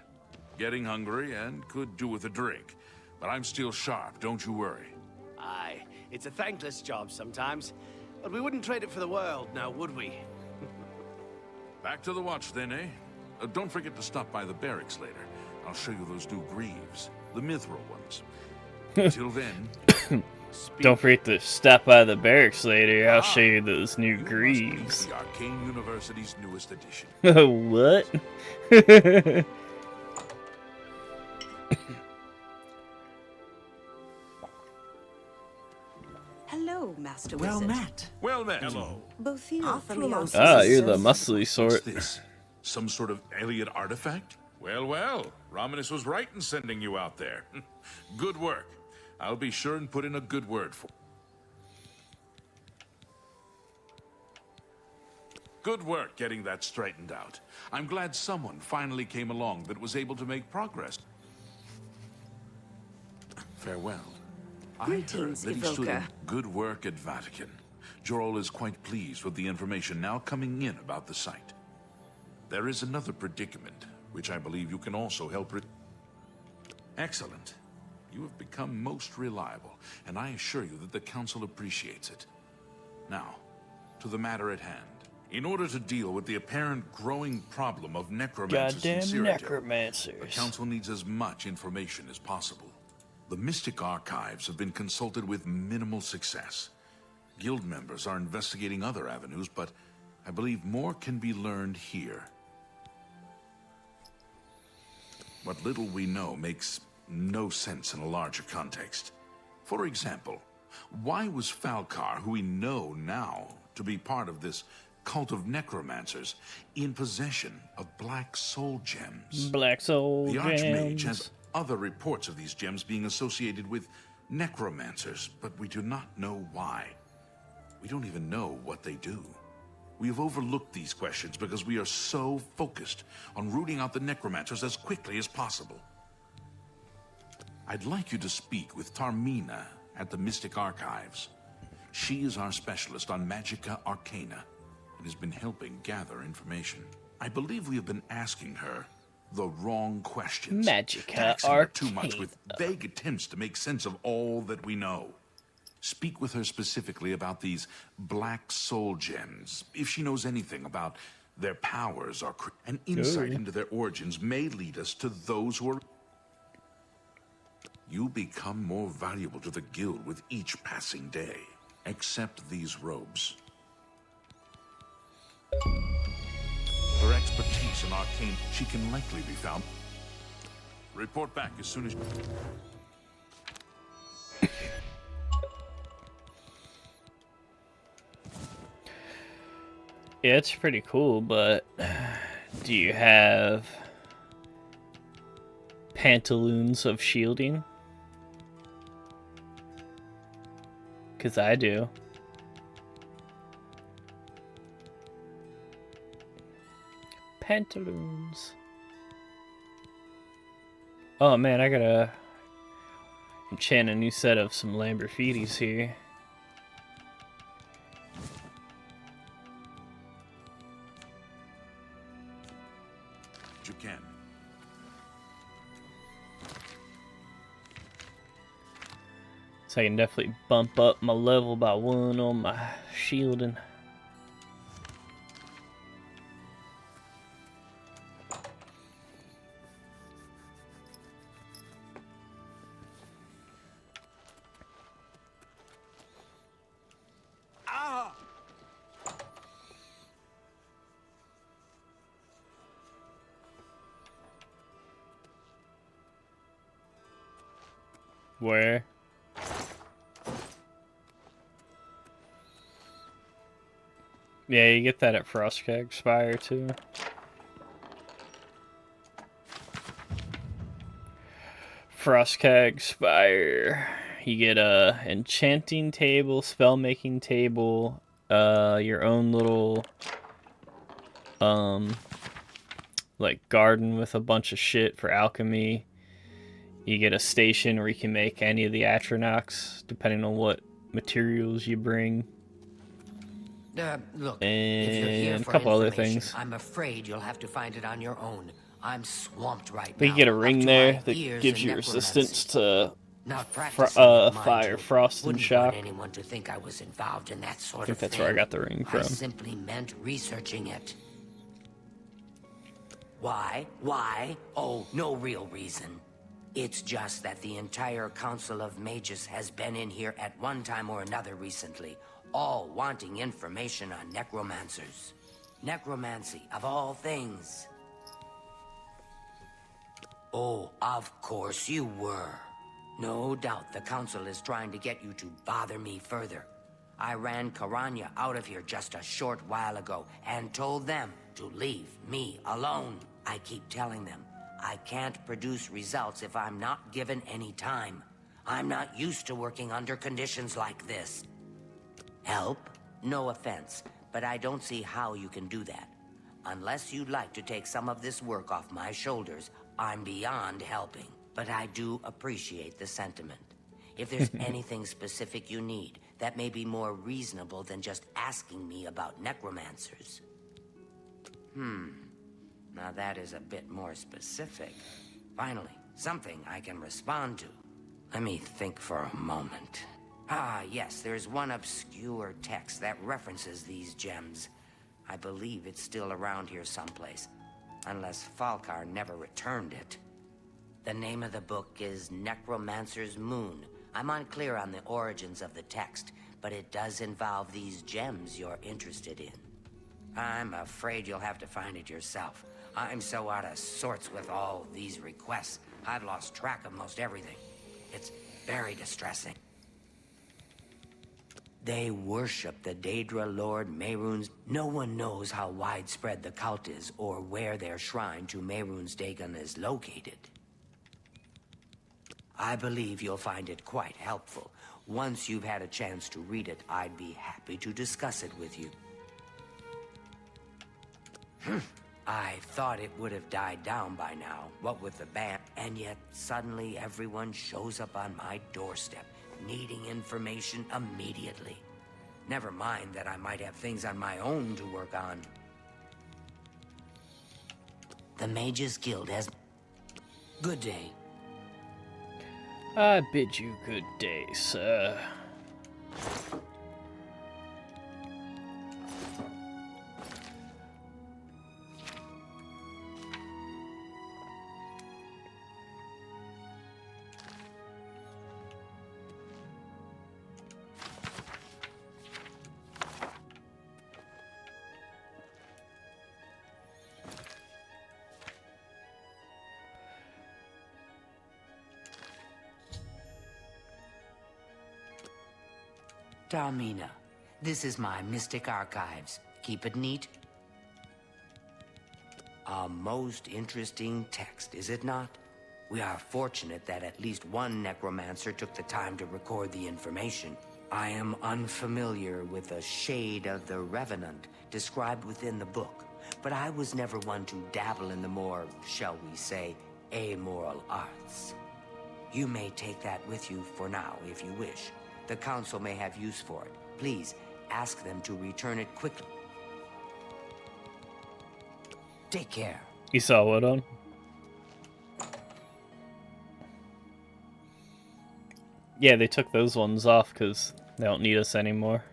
Getting hungry and could do with a drink. But I'm still sharp, don't you worry. Aye, it's a thankless job sometimes. But we wouldn't trade it for the world now, would we? Back to the watch then, eh? Don't forget to stop by the barracks later. I'll show you those new greaves, the mithril ones. Until then... Don't forget to stop by the barracks later. I'll show you those new greaves. The Arcane University's newest addition. What? Hello, Master Well Wizard. met. Well met. Hello. Both you from the You're the muscly sort. What's this? Some sort of alien artifact? Well, well. Romanus was right in sending you out there. Good work. I'll be sure and put in a good word for... Good work getting that straightened out. I'm glad someone finally came along that was able to make progress. Farewell. Greetings, I heard that he stood in Evoker. good work at Vahtacen. Jorol is quite pleased with the information now coming in about the site. There is another predicament, which I believe you can also help with. Excellent. You have become most reliable, and I assure you that the Council appreciates it. Now, to the matter at hand. In order to deal with the apparent growing problem of necromancers in Goddamn Cyrodiil, necromancers. the Council needs as much information as possible. The Mystic Archives have been consulted with minimal success. Guild members are investigating other avenues, but I believe more can be learned here. What little we know makes no sense in a larger context. For example, why was Falcar, who we know now to be part of this cult of necromancers, in possession of black soul gems? Black soul The gems. Archmage has other reports of these gems being associated with necromancers, but we do not know why. We don't even know what they do. We have overlooked these questions because we are so focused on rooting out the necromancers as quickly as possible. I'd like you to speak with Tarmina at the Mystic Archives. She is our specialist on Magica Arcana and has been helping gather information. I believe we have been asking her the wrong questions. Magica Taxing her too Arcana. much with vague attempts to make sense of all that we know. Speak with her specifically about these black soul gems. If she knows anything about their powers or an insight Ooh. into their origins may lead us to those who are... You become more valuable to the guild with each passing day. Accept these robes. Her expertise in arcane, she can likely be found. Report back as soon as... Yeah, it's pretty cool, but do you have pantaloons of shielding? Because I do. Pantaloons. Oh man, I gotta enchant a new set of some Lamborghinis here. you can. So I can definitely bump up my level by 1 on my shielding. Where? Yeah, you get that at Frostkeg Spire too. Frostkeg Spire. You get a enchanting table, spell making table, your own little like garden with a bunch of shit for alchemy. You get a station where you can make any of the Atronachs, depending on what materials you bring. Look, and if you're here a for couple other information, things. I'm afraid you'll have to find it on your own. I'm swamped right But now. you get a ring there that gives you resistance to fire, frost, and shock. Want anyone to think I was involved in that sort I think of that's thing. where I got the ring from. I simply meant researching it. Why? Why? Oh, no real reason. It's just that the entire Council of Mages has been in here at one time or another recently, all wanting information on necromancers. Necromancy, of all things. Oh, of course you were. No doubt the Council is trying to get you to bother me further. I ran Karanya out of here just a short while ago and told them to leave me alone. I keep telling them I can't produce results if I'm not given any time. I'm not used to working under conditions like this. Help? No offense, but I don't see how you can do that. Unless you'd like to take some of this work off my shoulders, I'm beyond helping. But I do appreciate the sentiment. If there's anything specific you need, that may be more reasonable than just asking me about necromancers. Now that is a bit more specific. Finally, something I can respond to. Let me think for a moment. Ah, yes, there's one obscure text that references these gems. I believe it's still around here someplace, unless Falkar never returned it. The name of the book is Necromancer's Moon. I'm unclear on the origins of the text, but it does involve these gems you're interested in. I'm afraid you'll have to find it yourself. I'm so out of sorts with all these requests, I've lost track of most everything. It's very distressing. They worship the Daedra Lord Mehrunes. No one knows how widespread the cult is or where their shrine to Mehrunes Dagon is located. I believe you'll find it quite helpful. Once you've had a chance to read it, I'd be happy to discuss it with you. I thought it would have died down by now, what with the ban, and yet suddenly everyone shows up on my doorstep, needing information immediately. Never mind that I might have things on my own to work on. The Mages Guild has... Good day. I bid you good day, sir. Dalmina, this is my Mystic Archives. Keep it neat. A most interesting text, is it not? We are fortunate that at least one necromancer took the time to record the information. I am unfamiliar with a shade of the Revenant described within the book, but I was never one to dabble in the more, shall we say, amoral arts. You may take that with you for now, if you wish. The Council may have use for it. Please, ask them to return it quickly. Take care. You saw what on? Yeah, they took those ones off because they don't need us anymore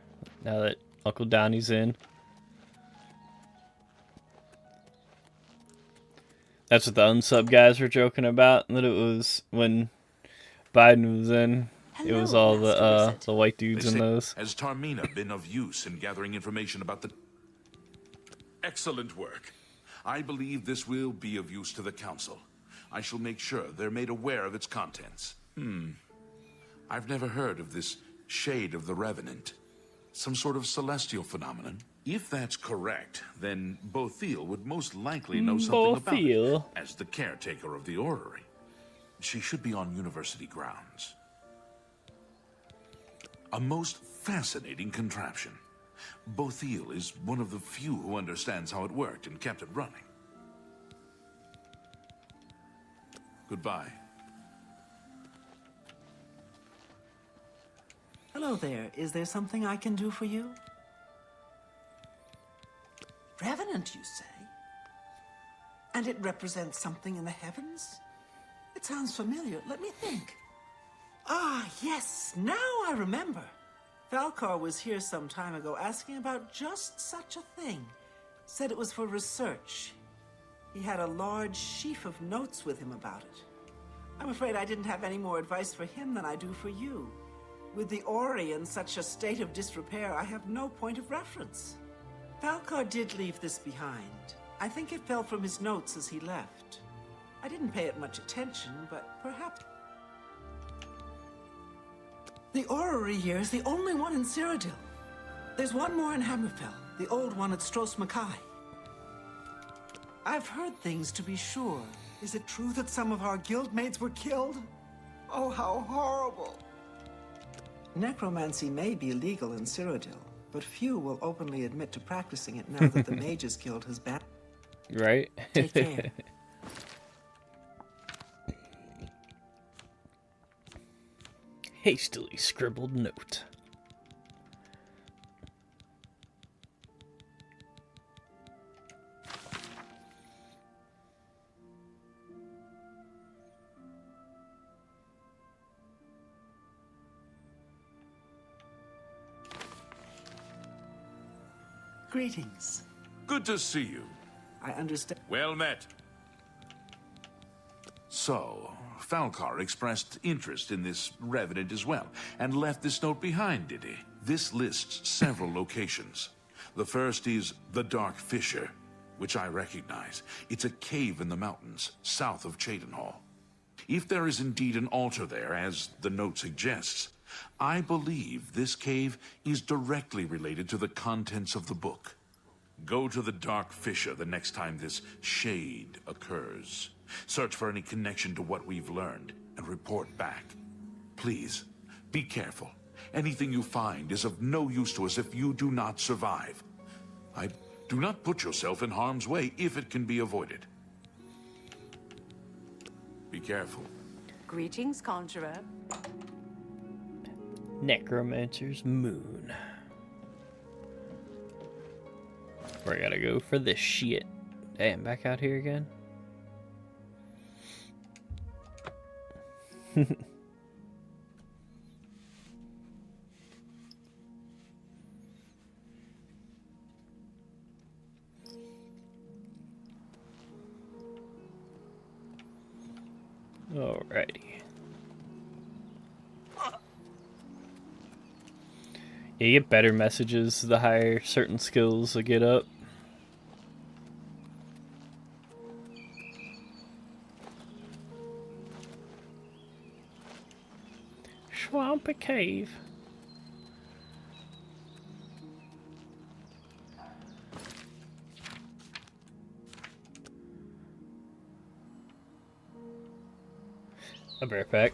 now that Uncle Donnie's in. That's what the unsub guys were joking about, that it was when Biden was in. It was all the white dudes in those. Has Tarmina been of use in gathering information about the... Excellent work. I believe this will be of use to the Council. I shall make sure they're made aware of its contents. I've never heard of this Shade of the Revenant. Some sort of celestial phenomenon? If that's correct, then Bothil would most likely know something about it, as the caretaker of the orrery. She should be on university grounds. A most fascinating contraption. Bothil is one of the few who understands how it worked and kept it running. Goodbye. Hello there. Is there something I can do for you? Revenant, you say? And it represents something in the heavens? It sounds familiar. Let me think. Ah, yes. Now I remember. Falcar was here some time ago asking about just such a thing. Said it was for research. He had a large sheaf of notes with him about it. I'm afraid I didn't have any more advice for him than I do for you. With the Ori in such a state of disrepair, I have no point of reference. Falcar did leave this behind. I think it fell from his notes as he left. I didn't pay it much attention, but perhaps... The orrery here is the only one in Cyrodiil. There's one more in Hammerfell, the old one at Stros Mackay. I've heard things, to be sure. Is it true that some of our guildmates were killed? Oh, how horrible. Necromancy may be legal in Cyrodiil, but few will openly admit to practicing it now that the Mages Guild has banned. Right? Take care. Hastily scribbled note. Greetings. Good to see you. I understand. Well met. So, Falcar expressed interest in this revenant as well, and left this note behind, did he? This lists several locations. The first is the Dark Fissure, which I recognize. It's a cave in the mountains, south of Cheydinhal. If there is indeed an altar there, as the note suggests, I believe this cave is directly related to the contents of the book. Go to the Dark Fissure the next time this shade occurs. Search for any connection to what we've learned, and report back. Please, be careful. Anything you find is of no use to us if you do not survive. Do not put yourself in harm's way if it can be avoided. Be careful. Greetings, Conjurer. Necromancer's Moon. Where I gotta go for this shit. Damn, back out here again. Alrighty. Yeah, you get better messages the higher certain skills will get up. Swampy cave. I'll be right back.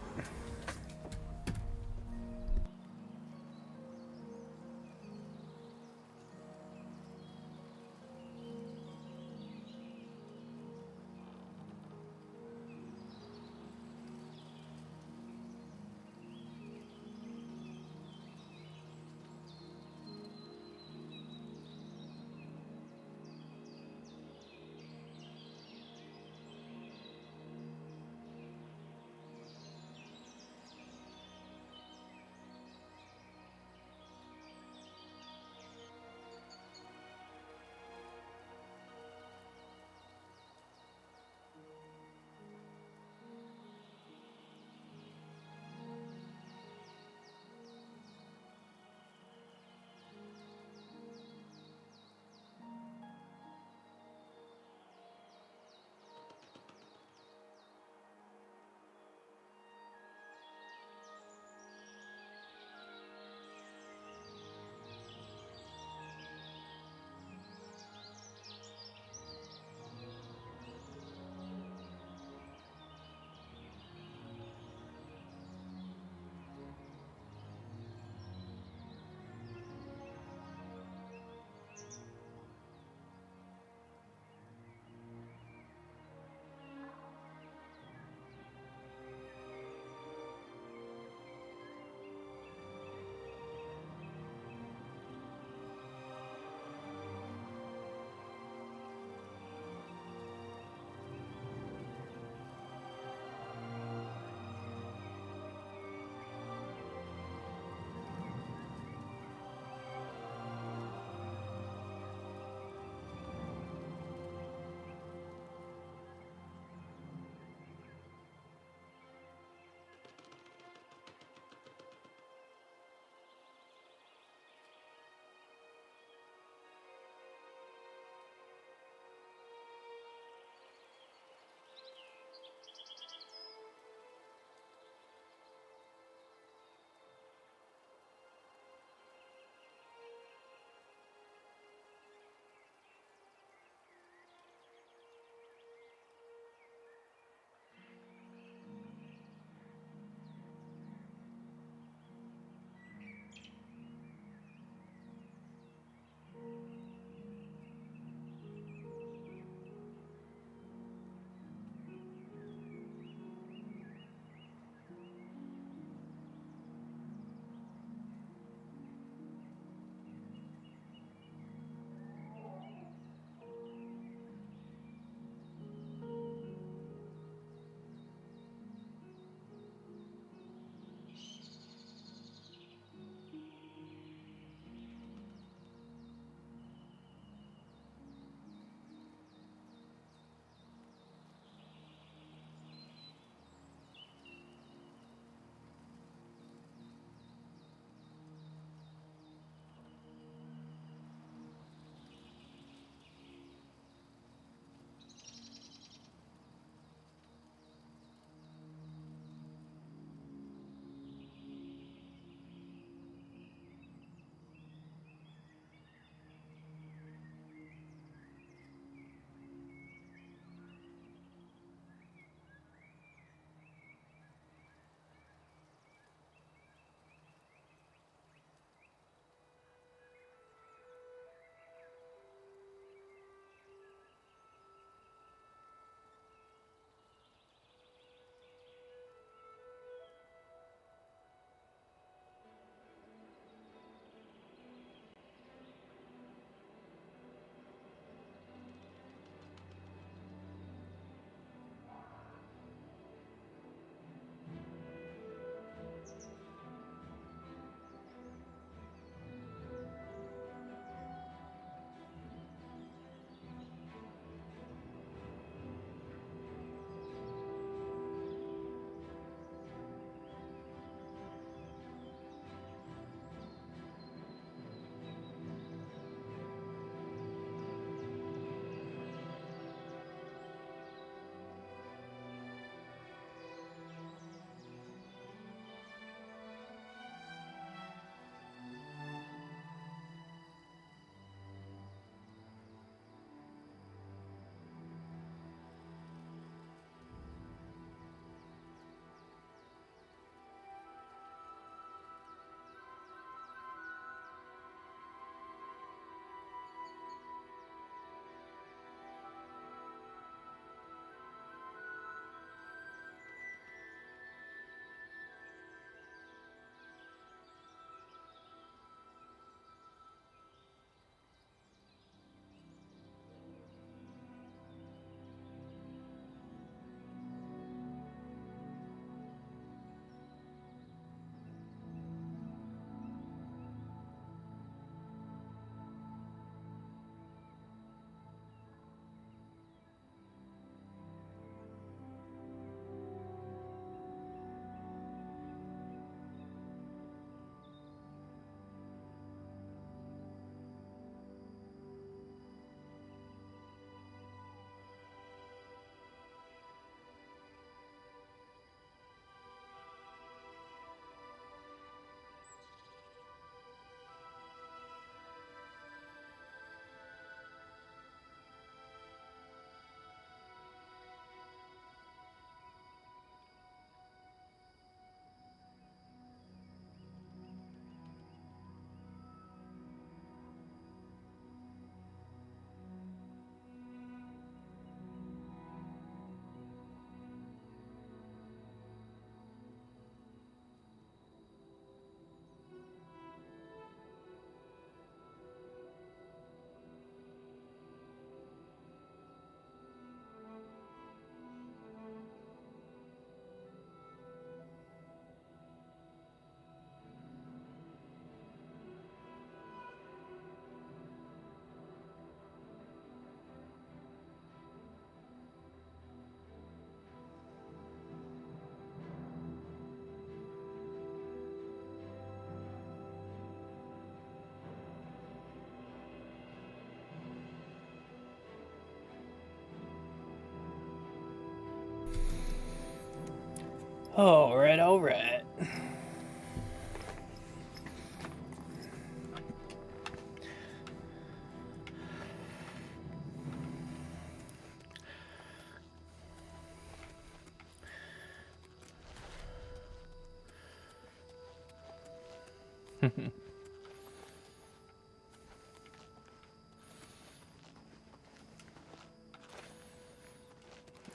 Alright, alright.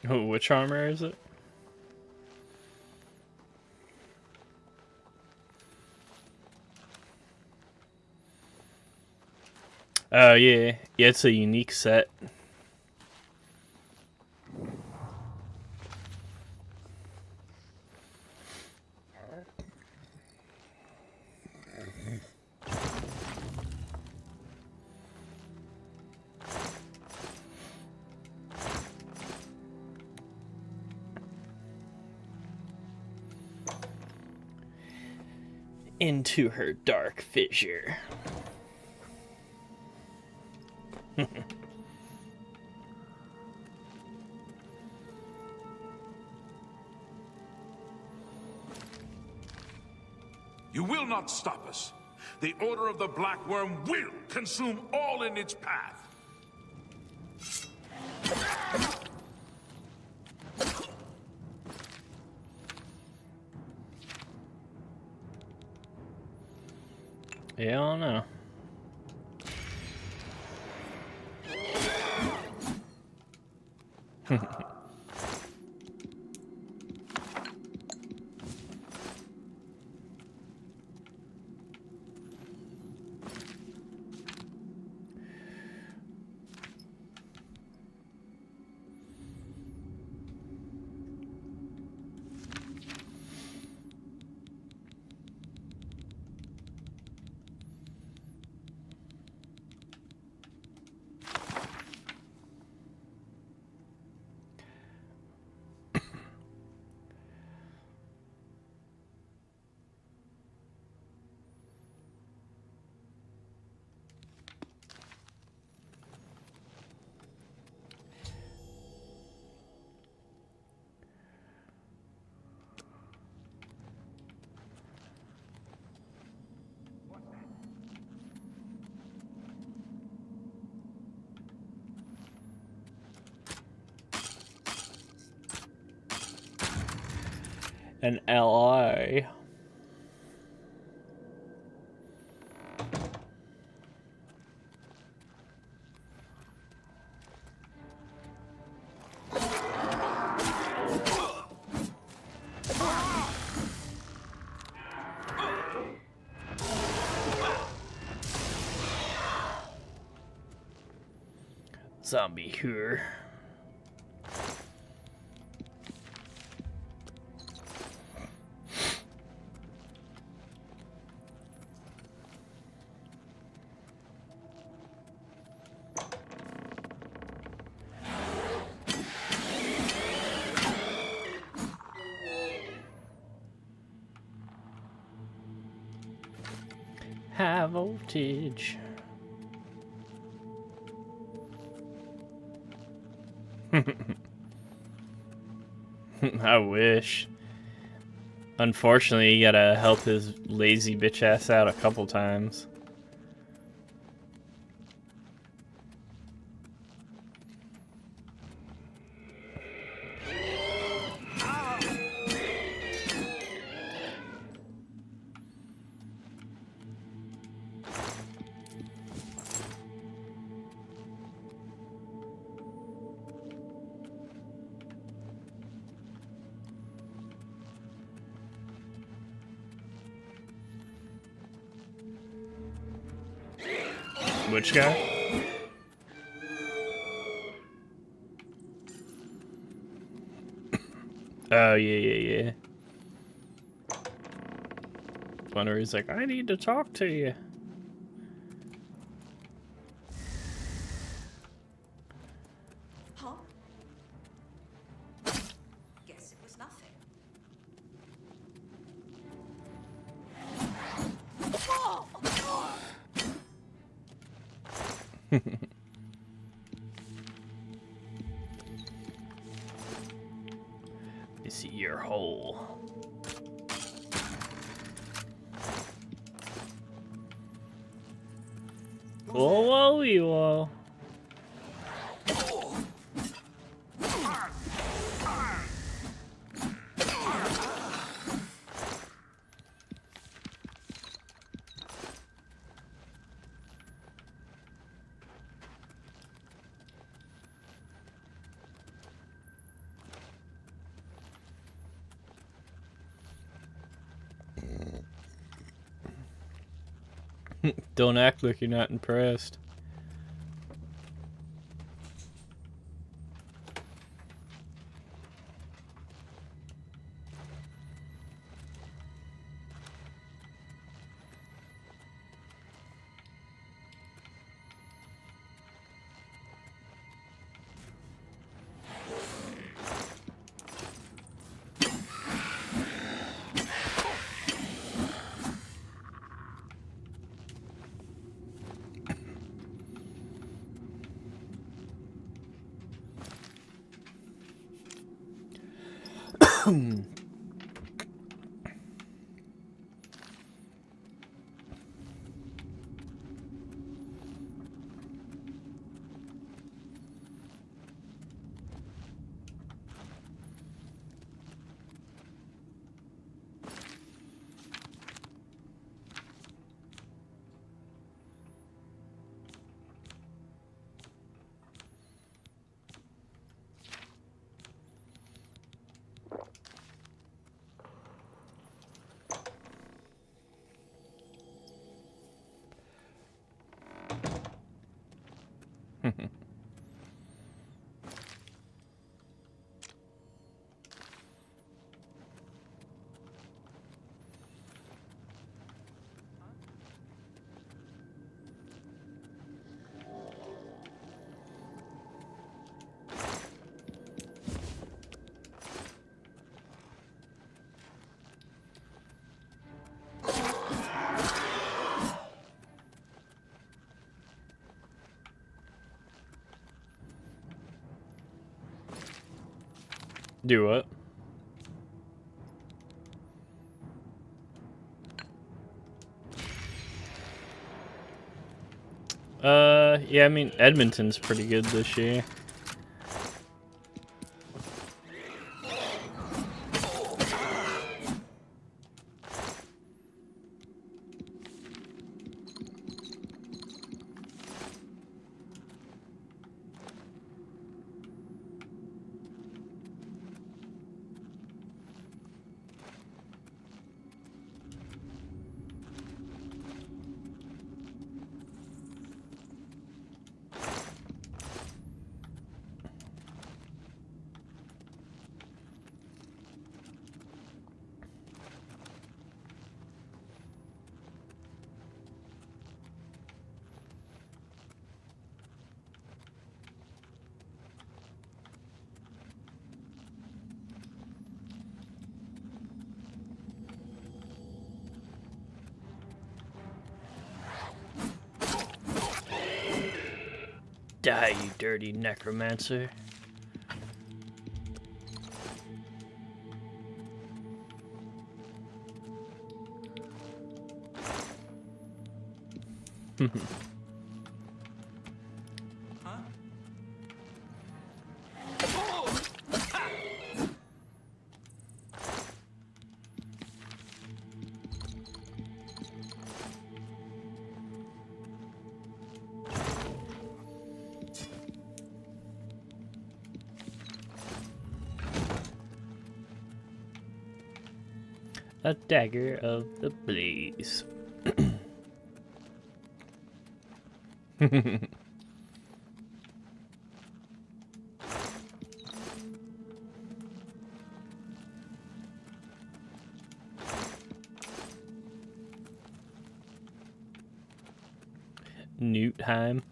Oh, which armor is it? Oh, yeah. Yeah, it's a unique set. Into her dark fissure. You will not stop us. The Order of the Black Worm will consume all in its path. Yeah, I don't know. An LI. Zombie here. High voltage. I wish. Unfortunately, you gotta help his lazy bitch ass out a couple times. Which guy? Oh, yeah. One where he's like, I need to talk to you. Huh? Guess it was nothing. see your hole. Whoa, whoa, whoa. Don't act like you're not impressed. Do what? Yeah, I mean, Edmonton's pretty good this year. Die, you dirty necromancer. A dagger of the blaze. Newtheim.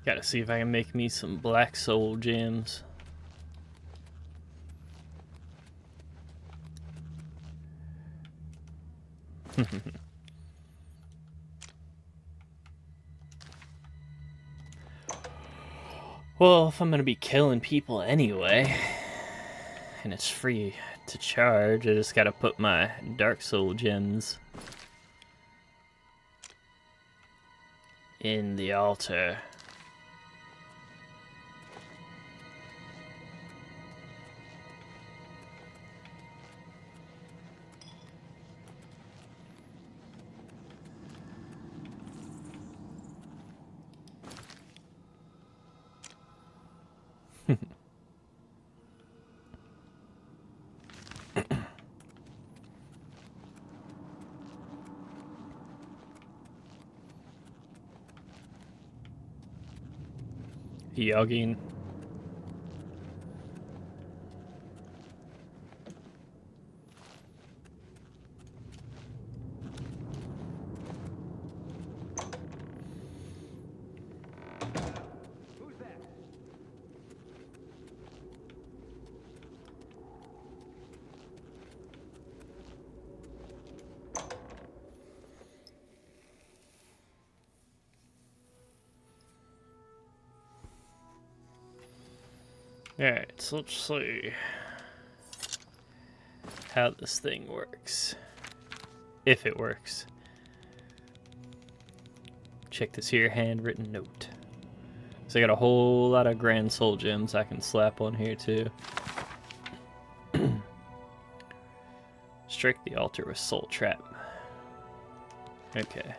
Gotta see if I can make me some black soul gems. Well, if I'm gonna be killing people anyway, and it's free to charge, I just gotta put my dark soul gems in the altar. Yogging. Alright, so let's see how this thing works. If it works. Check this here handwritten note. So I got a whole lot of grand soul gems I can slap on here too. Strike the altar with soul trap. Okay.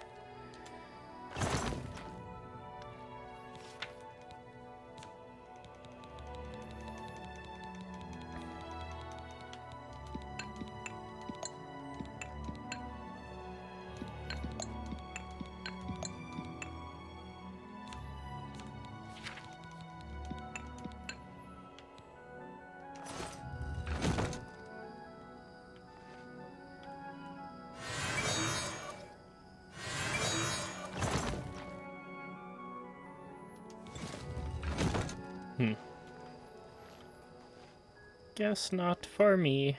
Guess not for me.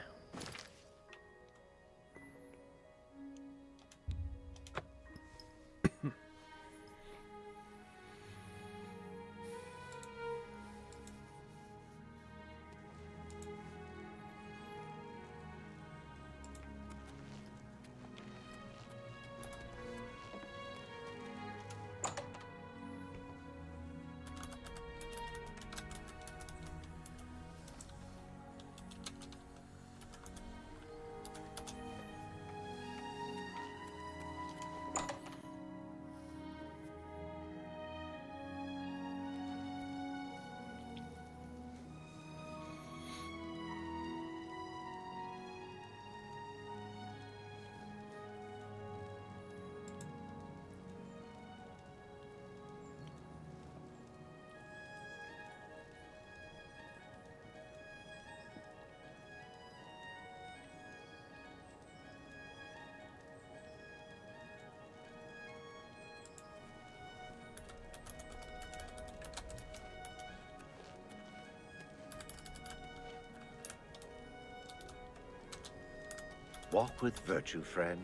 Walk with virtue, friend.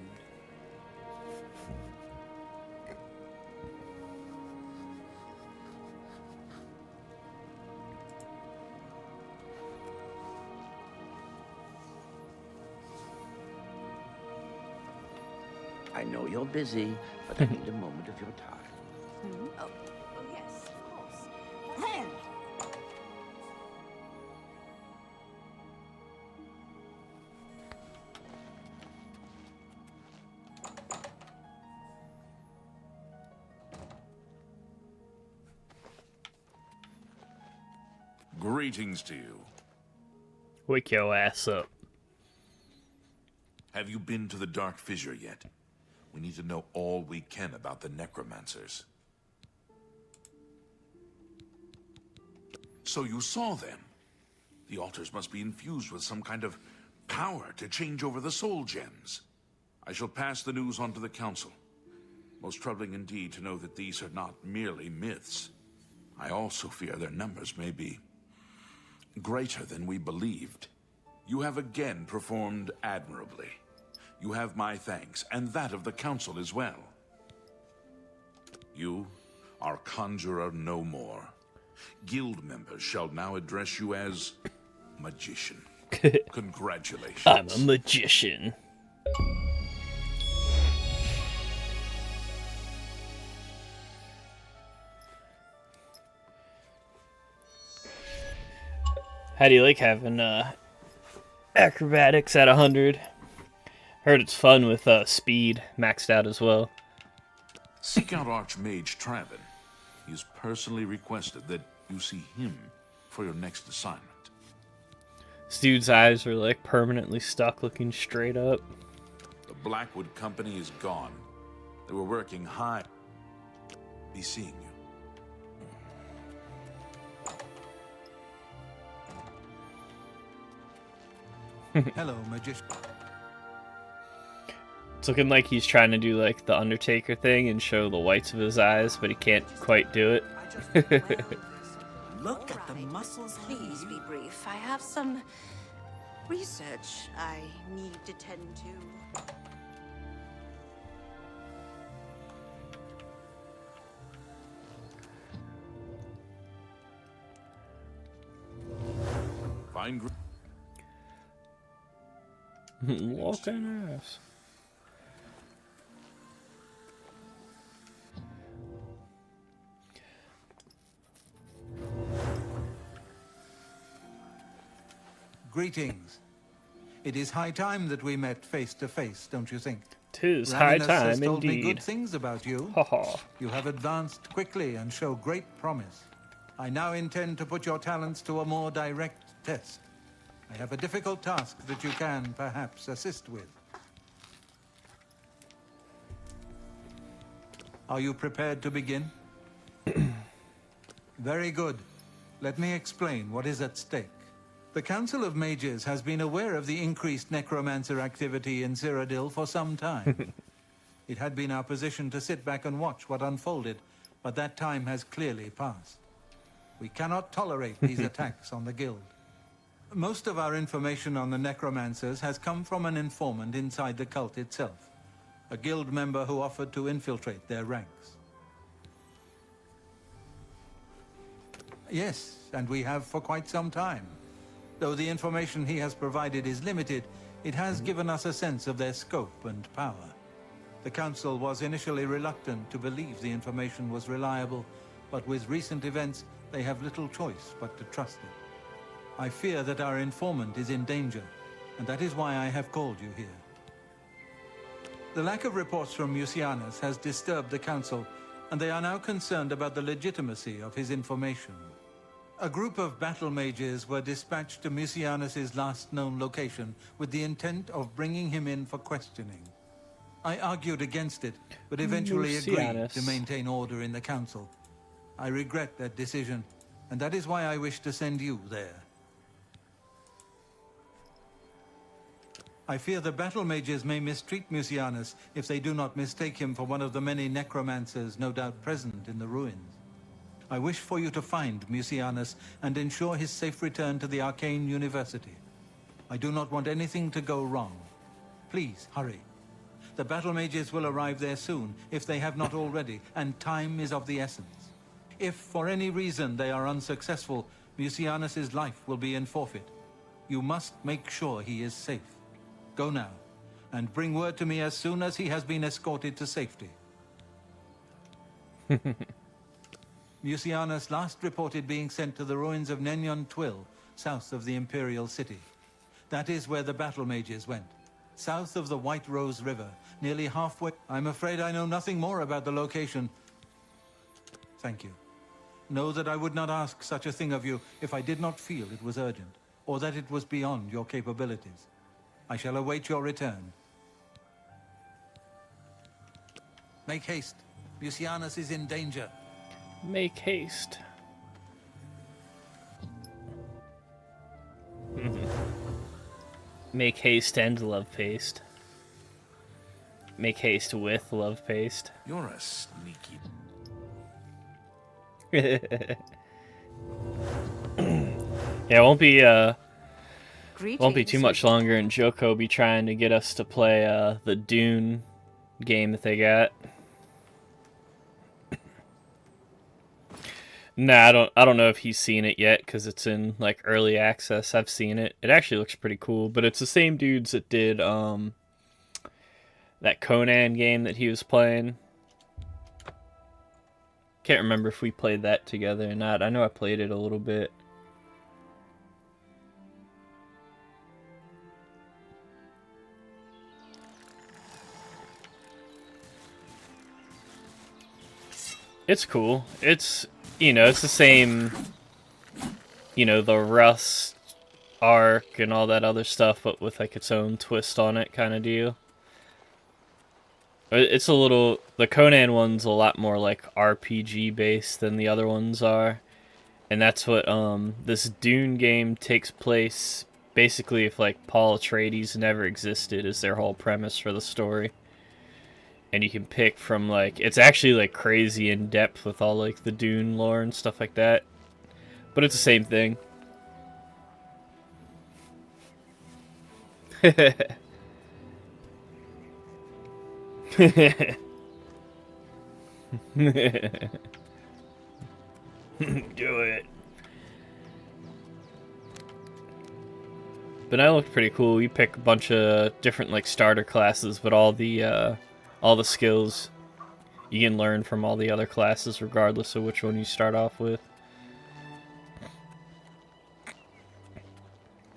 I know you're busy, but I need a moment of your time. Oh, yes, of course. Greetings to you. Wake your ass up. Have you been to the Dark Fissure yet? We need to know all we can about the Necromancers. So you saw them. The altars must be infused with some kind of power to change over the soul gems. I shall pass the news on to the Council. Most troubling indeed to know that these are not merely myths. I also fear their numbers may be greater than we believed. You have again performed admirably. You have my thanks, and that of the Council as well. You are Conjurer no more. Guild members shall now address you as Magician. Congratulations. I'm a magician. How do you like having acrobatics at 100? Heard it's fun with speed maxed out as well. Seek out Archmage Traven. He has personally requested that you see him for your next assignment. This dude's eyes are like permanently stuck looking straight up. The Blackwood Company is gone. They were working high. Be seeing you. Hello, magician. It's looking like he's trying to do like the Undertaker thing and show the whites of his eyes, but he can't quite do it. Look at the muscles. Please be brief. I have some research I need to tend to. Fine. Walking ass. Greetings. It is high time that we met face to face, don't you think? 'Tis high Ravenous time has told me indeed. good things about you. Ha ha. You have advanced quickly and show great promise. I now intend to put your talents to a more direct test. I have a difficult task that you can, perhaps, assist with. Are you prepared to begin? Very good. Let me explain what is at stake. The Council of Mages has been aware of the increased Necromancer activity in Cyrodiil for some time. It had been our position to sit back and watch what unfolded, but that time has clearly passed. We cannot tolerate these attacks on the Guild. Most of our information on the Necromancers has come from an informant inside the cult itself, a Guild member who offered to infiltrate their ranks. Yes, and we have for quite some time. Though the information he has provided is limited, it has given us a sense of their scope and power. The Council was initially reluctant to believe the information was reliable, but with recent events, they have little choice but to trust it. I fear that our informant is in danger, and that is why I have called you here. The lack of reports from Mucianus has disturbed the Council, and they are now concerned about the legitimacy of his information. A group of battle mages were dispatched to Mucianus's last known location with the intent of bringing him in for questioning. I argued against it, but eventually agreed to maintain order in the Council. I regret that decision, and that is why I wish to send you there. I fear the battle mages may mistreat Mucianus if they do not mistake him for one of the many necromancers no doubt present in the ruins. I wish for you to find Mucianus and ensure his safe return to the Arcane University. I do not want anything to go wrong. Please, hurry. The battle mages will arrive there soon, if they have not already, and time is of the essence. If, for any reason, they are unsuccessful, Mucianus's life will be in forfeit. You must make sure he is safe. Go now, and bring word to me as soon as he has been escorted to safety. Mucianus last reported being sent to the ruins of Nenyon Twill, south of the Imperial City. That is where the battle mages went, south of the White Rose River, nearly halfway. I'm afraid I know nothing more about the location. Thank you. Know that I would not ask such a thing of you if I did not feel it was urgent, or that it was beyond your capabilities. I shall await your return. Make haste. Mucianus is in danger. Make haste. Make haste and love paste. Make haste with love paste. You're a sneaky... Yeah, it won't be too much longer, and Joko will be trying to get us to play the Dune game that they got. Nah, I don't know if he's seen it yet because it's in like early access. I've seen it. It actually looks pretty cool, but it's the same dudes that did that Conan game that he was playing. Can't remember if we played that together or not. I know I played it a little bit. It's cool. It's, you know, it's the same, you know, the Rust arc and all that other stuff, but with like its own twist on it kind of deal. It's a little, the Conan one's a lot more like RPG based than the other ones are. And that's what this Dune game takes place basically if like Paul Atreides never existed is their whole premise for the story. And you can pick from, like, it's actually, like, crazy in depth with all, like, the Dune lore and stuff like that. But it's the same thing. Do it. But that looked pretty cool. You pick a bunch of different, like, starter classes, but all the skills you can learn from all the other classes regardless of which one you start off with.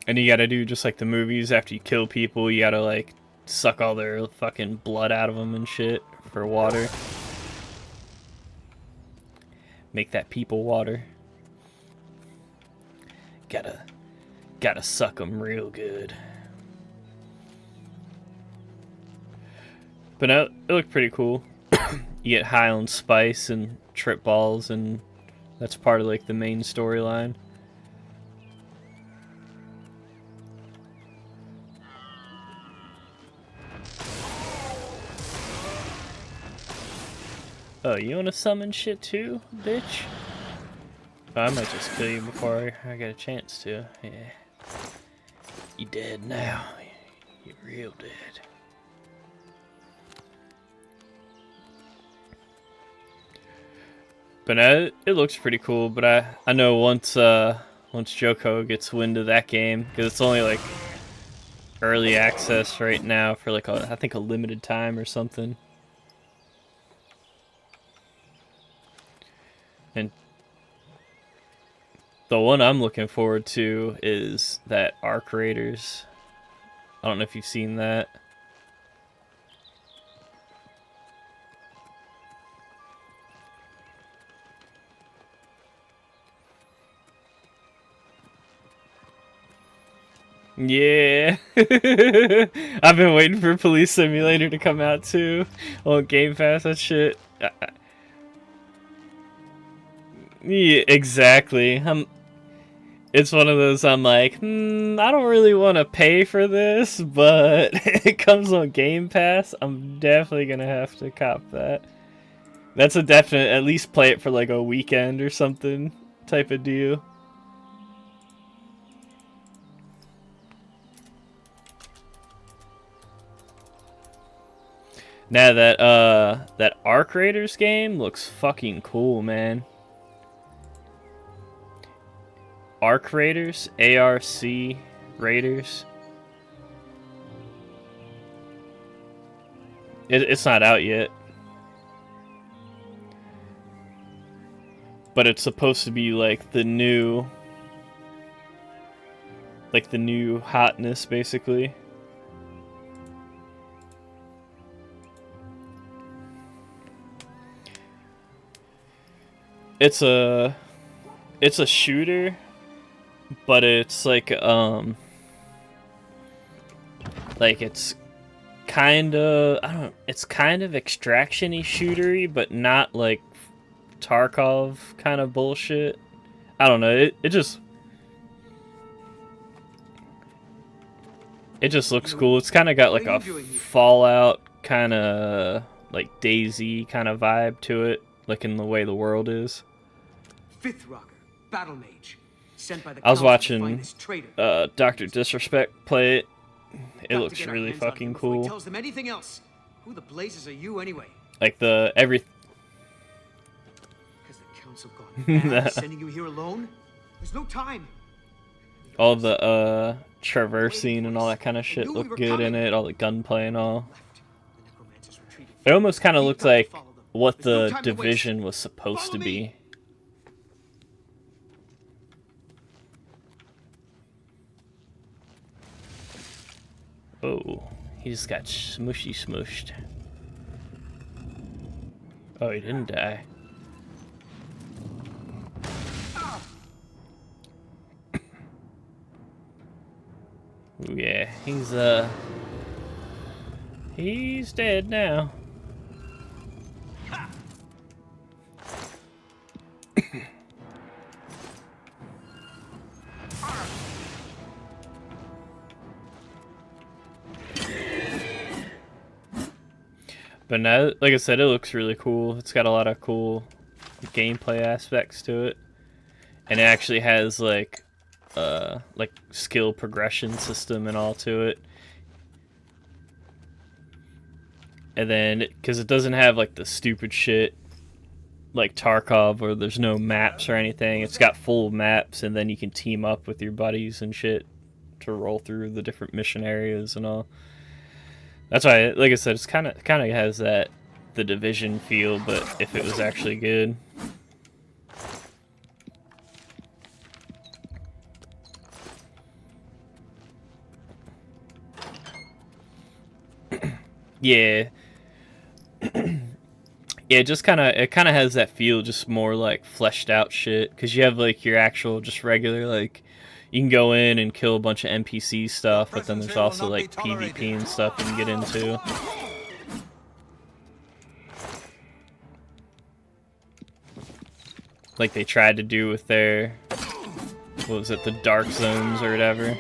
And you gotta do just like the movies, after you kill people, you gotta like suck all their fucking blood out of them and shit for water. Make that people water. Gotta suck them real good. But it looked pretty cool. You get high on spice and trip balls, and that's part of like the main storyline. Oh, you wanna summon shit too, bitch? Oh, I might just kill you before I get a chance to. Yeah. You dead now. You're real dead. But it looks pretty cool. But I know once Joko gets wind of that game, because it's only like early access right now for like I think a limited time or something. And the one I'm looking forward to is that Arc Raiders. I don't know if you've seen that. Yeah. I've been waiting for Police Simulator to come out too on Game Pass. That shit. Yeah, exactly. It's one of those I'm like, I don't really want to pay for this, but it comes on Game Pass. I'm definitely gonna have to cop that. That's a definite, at least play it for like a weekend or something type of deal. Now that Arc Raiders game looks fucking cool, man. Arc Raiders, ARC Raiders. It's not out yet, but it's supposed to be like the new hotness, basically. It's a shooter, but it's like it's kind of it's kind of extraction-y shootery, but not like Tarkov kind of bullshit. I don't know. It just looks cool. It's kind of got like a Fallout kind of like DayZ kind of vibe to it, like in the way the world is. Fifth Rocker, Battle Mage, sent by the I was Council to watching find this traitor. Dr. Disrespect play it. It Got to looks get our really hands on him fucking before he cool. tells them anything else. Who the blazes are you anyway? Like the every. Has the council gone mad sending you here alone? There's no time. All the traversing and all that kind of shit looked good in it. All the gunplay and all. It almost kind of looked like what the Division was supposed to be. Oh, he just got smushed. Oh, he didn't die. Ooh, yeah, he's dead now. But now, like I said, it looks really cool. It's got a lot of cool gameplay aspects to it, and it actually has like skill progression system and all to it. And then, because it doesn't have like the stupid shit like Tarkov where there's no maps or anything, it's got full maps, and then you can team up with your buddies and shit to roll through the different mission areas and all. That's why, like I said, it's kind of has that the Division feel, but if it was actually good. Yeah. Yeah, it kind of has that feel, just more like fleshed out shit, because you have like your actual just regular, like, you can go in and kill a bunch of NPC stuff, but then there's also like PvP and stuff you can get into. Like they tried to do with their, what was it, the Dark Zones or whatever,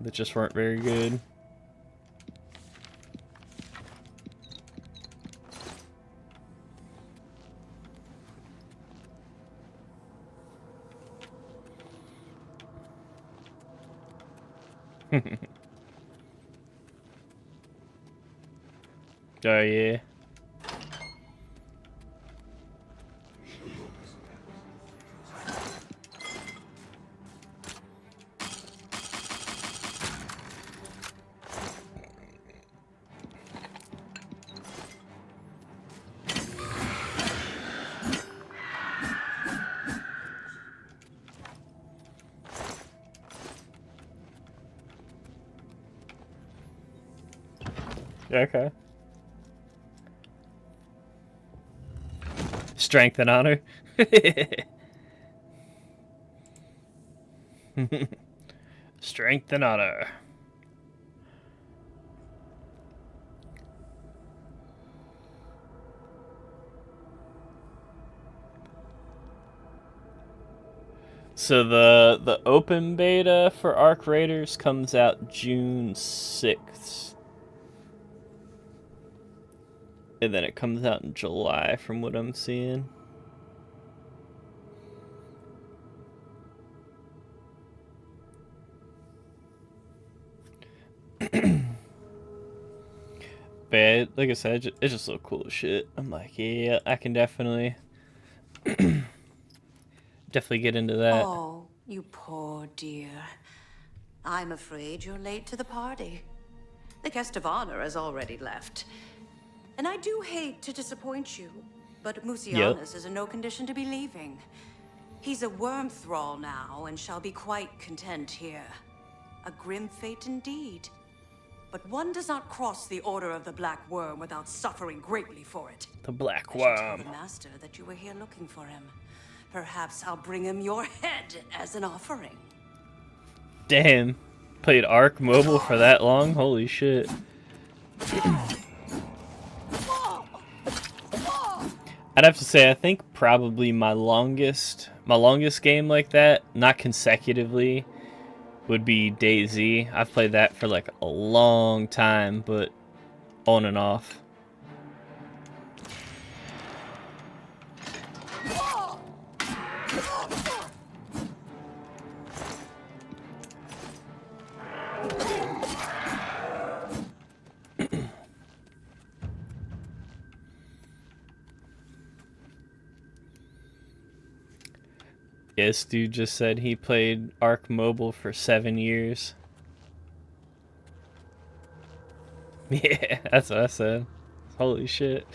that just weren't very good. Oh yeah. Okay. Strength and honor. Strength and honor. So the open beta for Arc Raiders comes out June 6th. And then it comes out in July, from what I'm seeing. But yeah, like I said, it just looked cool as shit. I'm like, yeah, I can definitely get into that. Oh, you poor dear. I'm afraid you're late to the party. The guest of honor has already left. And I do hate to disappoint you, but Musianus is in no condition to be leaving. He's a worm thrall now, and shall be quite content here. A grim fate indeed. But one does not cross the order of the Black Worm without suffering greatly for it. The Black I should tell Worm. the master that you were here looking for him. Perhaps I'll bring him your head as an offering. Damn. Played Arc Mobile for that long? Holy shit. I'd have to say, I think probably my longest game like that, not consecutively, would be DayZ. I've played that for like a long time, but on and off. This dude just said he played Arc Mobile for 7 years. Yeah, that's what I said. Holy shit.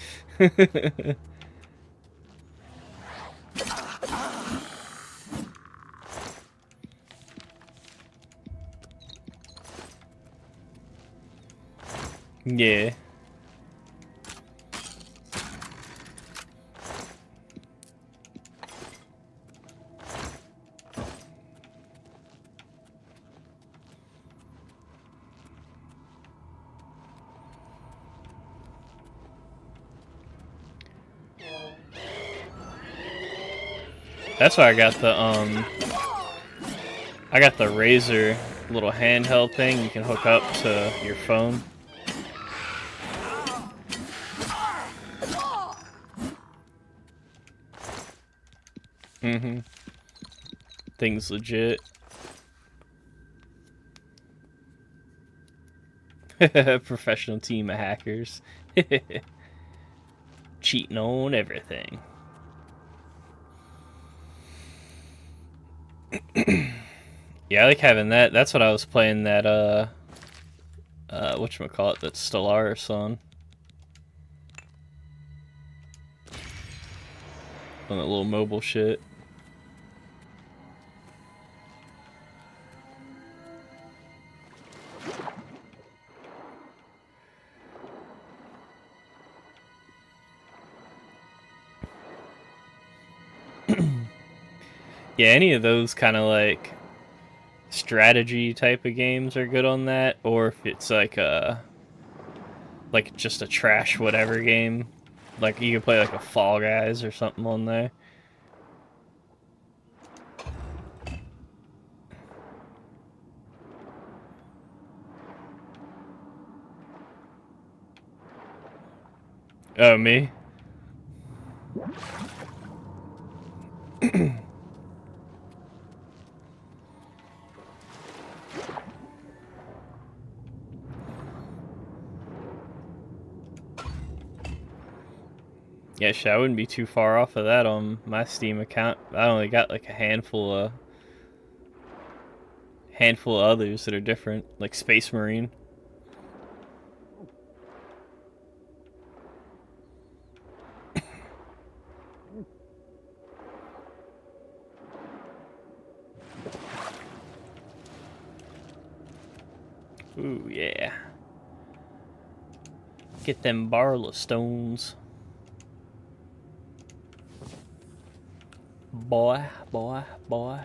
Yeah. That's why I got the Razer little handheld thing you can hook up to your phone. Thing's legit. Professional team of hackers. Cheating on everything. Yeah, I like having that. That's what I was playing that whatchamacallit, that Stellaris on. On that little mobile shit. Yeah, any of those kind of like strategy type of games are good on that, or if it's like just a trash whatever game, like you can play like a Fall Guys or something on there. Oh, me? Yeah, shit, I wouldn't be too far off of that on my Steam account. I only got like a handful of others that are different, like Space Marine. Ooh, yeah. Get them Barla stones. Boy, boy, boy.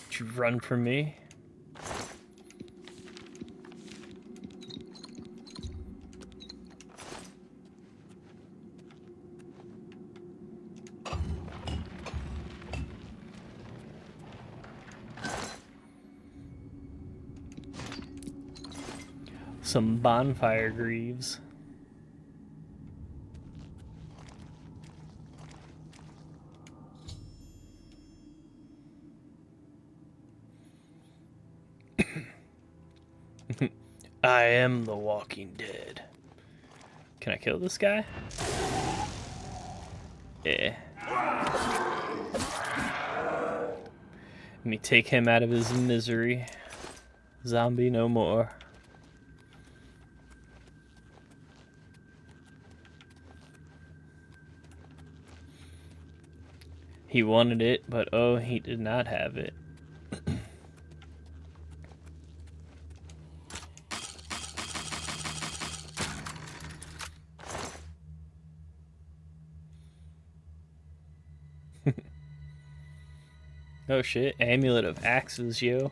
Did you run from me? Some bonfire greaves. I am the Walking Dead. Can I kill this guy? Yeah. Let me take him out of his misery. Zombie no more. He wanted it, but oh, he did not have it. Oh shit, Amulet of Axes, yo.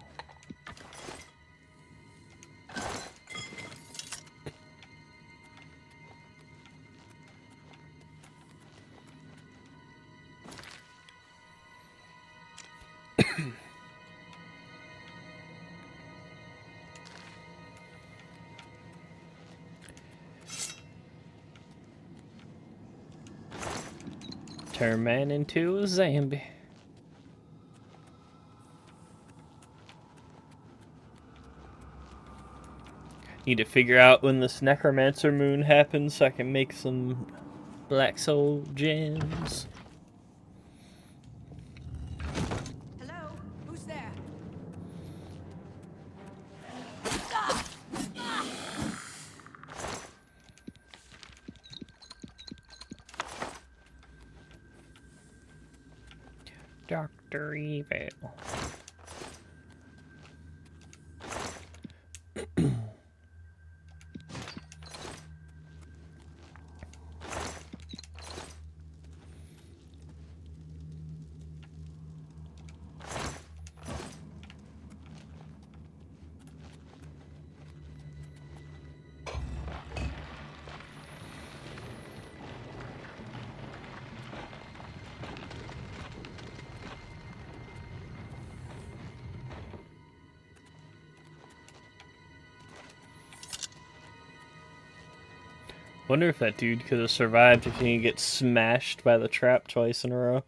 Turn man into a zombie. Need to figure out when this Necromancer moon happens so I can make some black soul gems. Hello? Who's there? Dr. Evil. Wonder if that dude could have survived if he didn't get smashed by the trap twice in a row.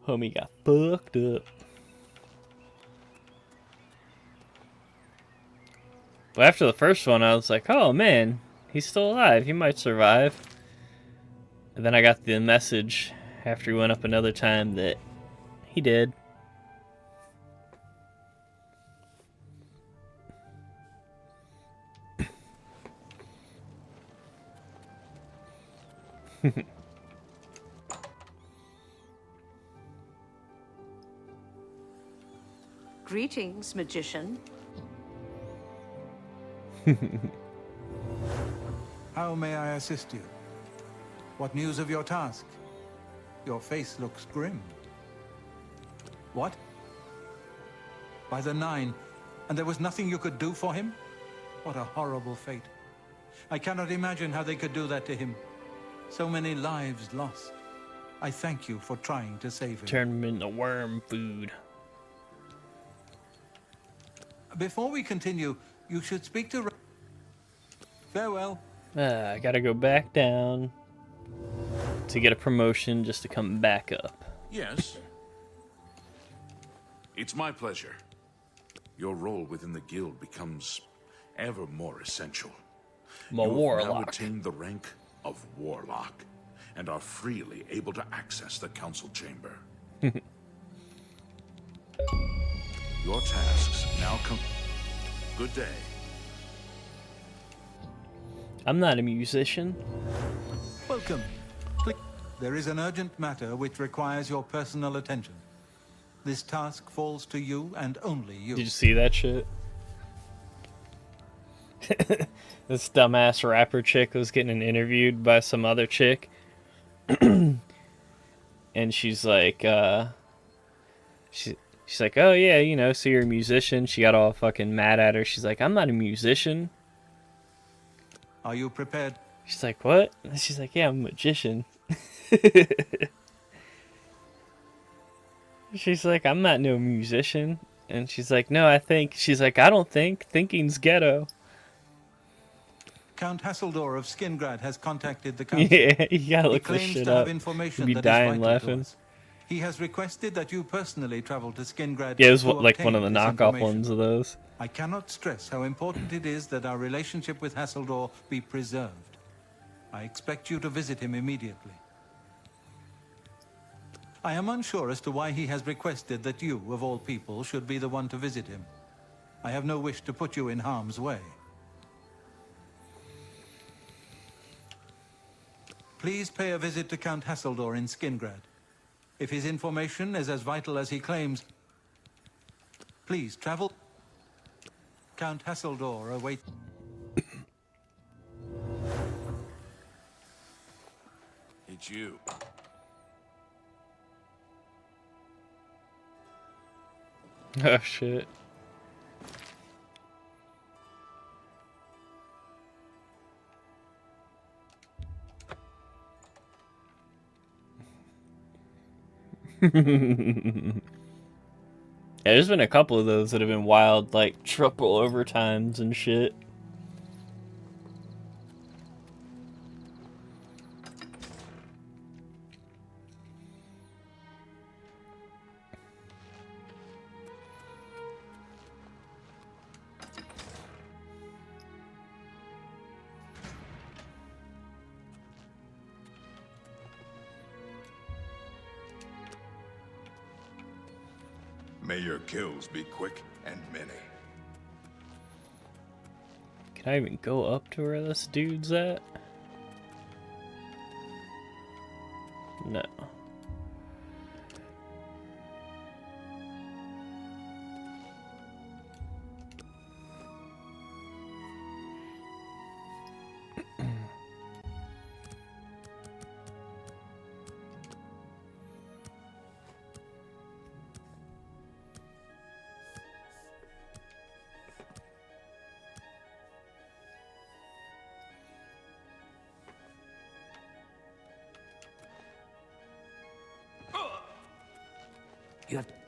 Homie got fucked up. But after the first one, I was like, oh man, he's still alive. He might survive. And then I got the message after he went up another time that he did. Greetings, magician. How may I assist you? What news of your task? Your face looks grim. What? By the 9, and there was nothing you could do for him? What a horrible fate. I cannot imagine how they could do that to him. So many lives lost. I thank you for trying to save him. Turn him into worm food. Before we continue, you should speak to... Farewell. I gotta go back down to get a promotion just to come back up. Yes. It's my pleasure. Your role within the guild becomes ever more essential. I'm a You have now warlock. attained the rank of warlock and are freely able to access the council chamber. Your tasks now come. Good day. I'm not a musician. Welcome. There is an urgent matter which requires your personal attention. This task falls to you and only you. Did you see that shit? This dumbass rapper chick was getting interviewed by some other chick. And she's like, she's like, oh yeah, you know, so you're a musician. She got all fucking mad at her. She's like, I'm not a musician. Are you prepared? She's like, what? And she's like, yeah, I'm a magician. She's like, I'm not no musician. And she's like, no, I think. She's like, I don't think. Thinking's ghetto. Count Hasseldor of Skingrad has contacted the council. Yeah, you gotta look he this claims shit to have up. information You'd be that dying is vital laughing. to us. He has requested that you personally travel to Skingrad. Yeah, it was to like one of the obtain this knockoff information. ones of those. I cannot stress how important it is that our relationship with Hasseldor be preserved. I expect you to visit him immediately. I am unsure as to why he has requested that you, of all people, should be the one to visit him. I have no wish to put you in harm's way. Please pay a visit to Count Hasseldor in Skingrad. If his information is as vital as he claims, please travel. Count Hasseldor awaits. It's you. Oh shit. Yeah, there's been a couple of those that have been wild, like triple overtimes and shit. May your kills be quick and many. Can I even go up to where this dude's at? No.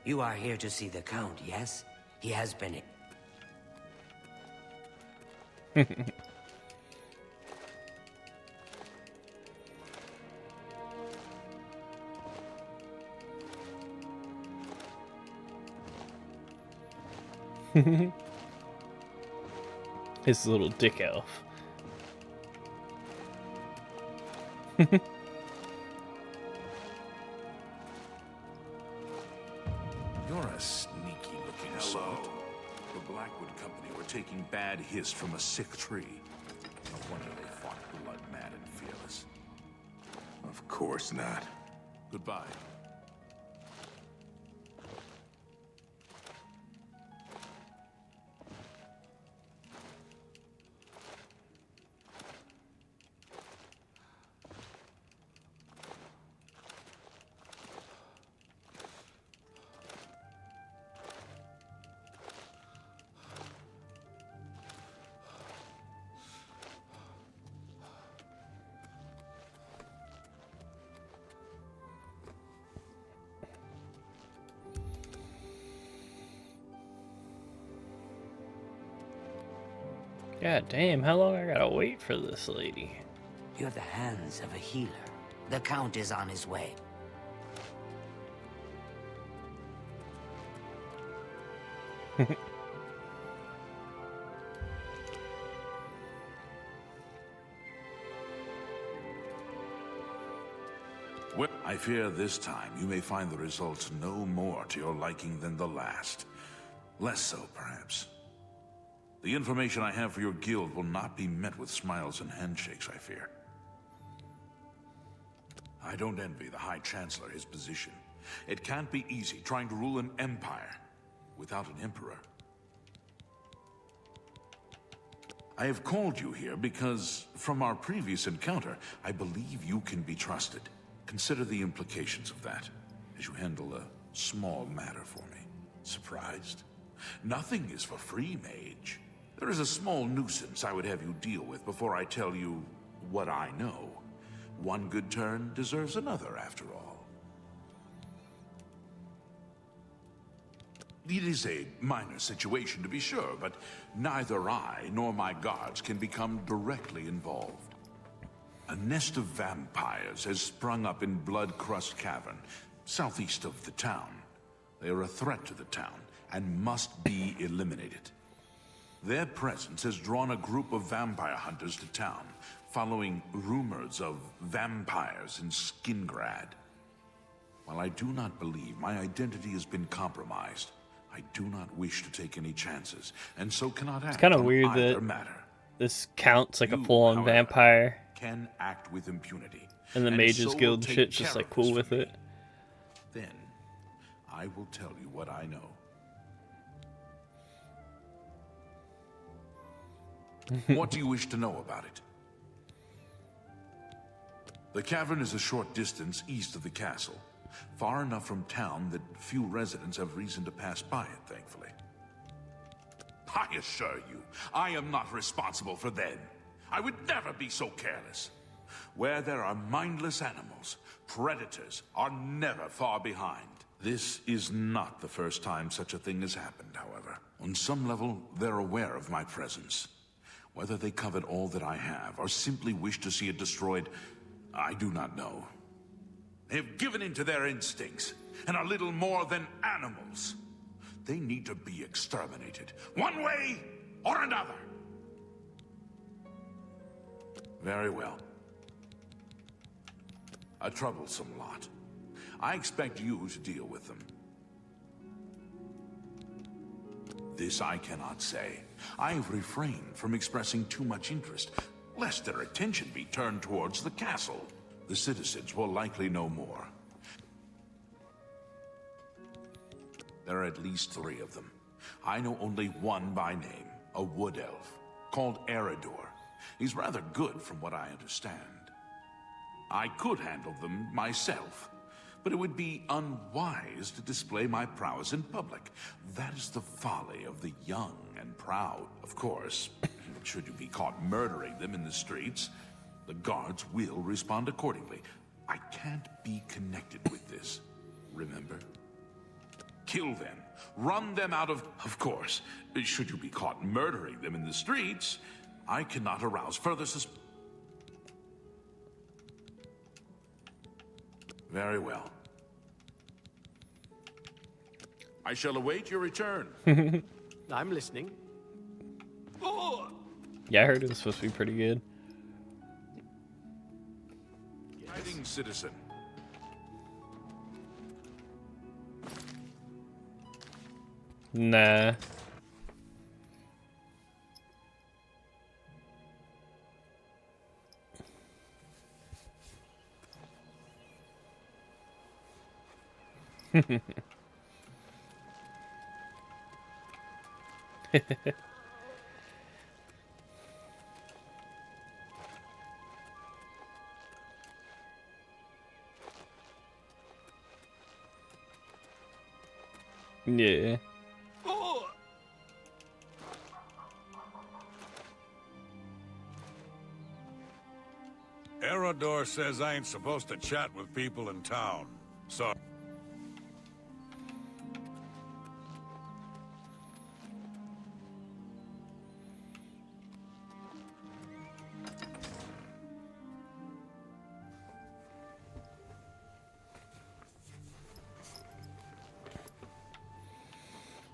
You are here to see the Count, yes? He has been... His little dick elf. You're a sneaky-looking sort. The Blackwood Company were taking bad hiss from a sick tree. No wonder they fought blood-mad and fearless. Of course not. Goodbye. God damn, how long I gotta wait for this lady? You're the hands of a healer. The Count is on his way. Well, I fear this time you may find the results no more to your liking than the last. Less so, perhaps. The information I have for your guild will not be met with smiles and handshakes, I fear. I don't envy the High Chancellor his position. It can't be easy trying to rule an empire without an emperor. I have called you here because, from our previous encounter, I believe you can be trusted. Consider the implications of that as you handle a small matter for me. Surprised? Nothing is for free, Mage. There is a small nuisance I would have you deal with before I tell you what I know. One good turn deserves another, after all. It is a minor situation, to be sure, but neither I nor my guards can become directly involved. A nest of vampires has sprung up in Blood-Crust Cavern, southeast of the town. They are a threat to the town and must be eliminated. Their presence has drawn a group of vampire hunters to town, following rumors of vampires in Skingrad. While I do not believe my identity has been compromised, I do not wish to take any chances, and so cannot act It's kind of on weird either that matter. this counts like You, a full-on however, vampire, can act with impunity, and the and Mages so will Guild take shit's just care like of cool this with for me. it. Then, I will tell you what I know. What do you wish to know about it? The cavern is a short distance east of the castle, far enough from town that few residents have reason to pass by it, thankfully. I assure you, I am not responsible for them. I would never be so careless. Where there are mindless animals, predators are never far behind. This is not the first time such a thing has happened, however. On some level, they're aware of my presence. Whether they covet all that I have, or simply wish to see it destroyed, I do not know. They have given in to their instincts, and are little more than animals. They need to be exterminated, one way or another. Very well. A troublesome lot. I expect you to deal with them. this I cannot say. I've refrained from expressing too much interest, lest their attention be turned towards the castle. The citizens will likely know more. There are at least 3 of them. I know only one by name, a wood elf, called Eridor. He's rather good from what I understand. I could handle them myself, but it would be unwise to display my prowess in public. That is the folly of the young and proud, of course. Should you be caught murdering them in the streets, the guards will respond accordingly. I can't be connected with this, remember? Kill them. Run them out of course. Should you be caught murdering them in the streets, I cannot arouse further Very well. I shall await your return. I'm listening. Yeah, I heard it was supposed to be pretty good. Hiding citizen. Nah. Yeah. Eridor says I ain't supposed to chat with people in town, so...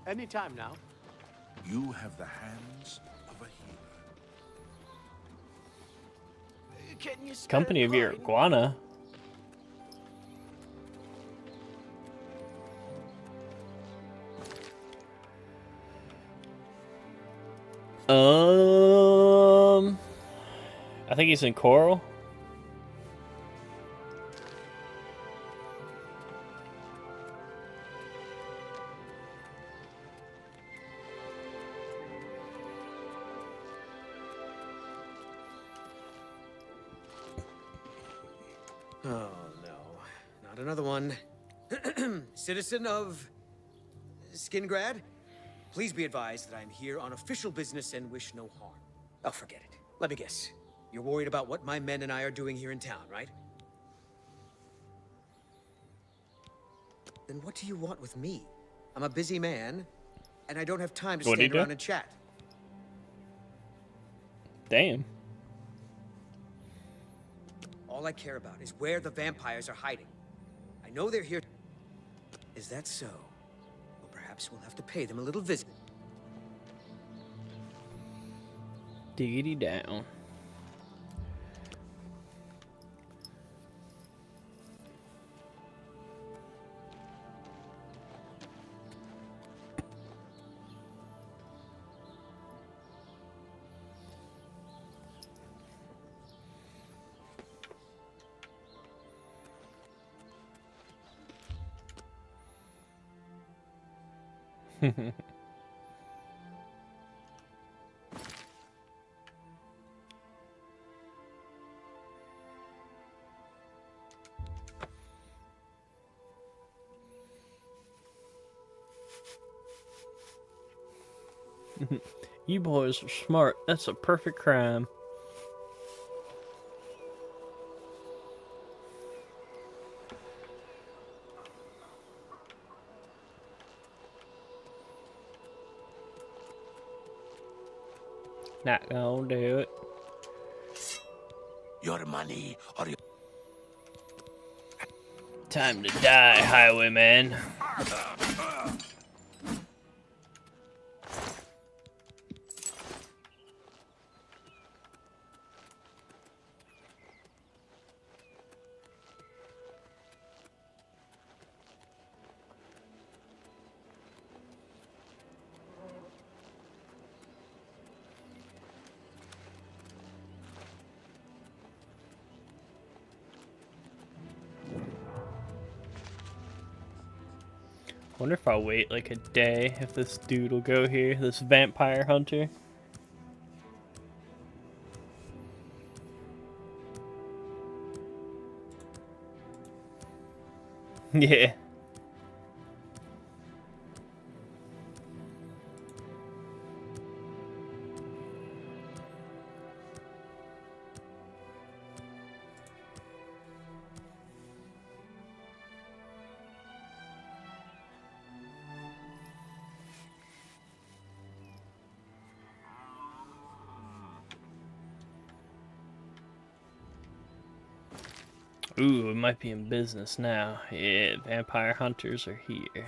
Anytime now. You have the hands of a healer. Can you spell Company of your iguana. I think he's in Coral. Oh, no. Not another one. Citizen of... Skingrad? Please be advised that I'm here on official business and wish no harm. Oh, forget it. Let me guess. You're worried about what my men and I are doing here in town, right? Then what do you want with me? I'm a busy man, and I don't have time to stand around and chat. Damn. All I care about is where the vampires are hiding. I know they're here. Is that so? Well, perhaps we'll have to pay them a little visit. Diggity down. You boys are smart. That's a perfect crime. Not gonna do it. Your money or your... Time to die, highwayman. Wonder if I'll wait like a day if this dude will go here, this vampire hunter. Yeah. Ooh, it might be in business now. Yeah, vampire hunters are here.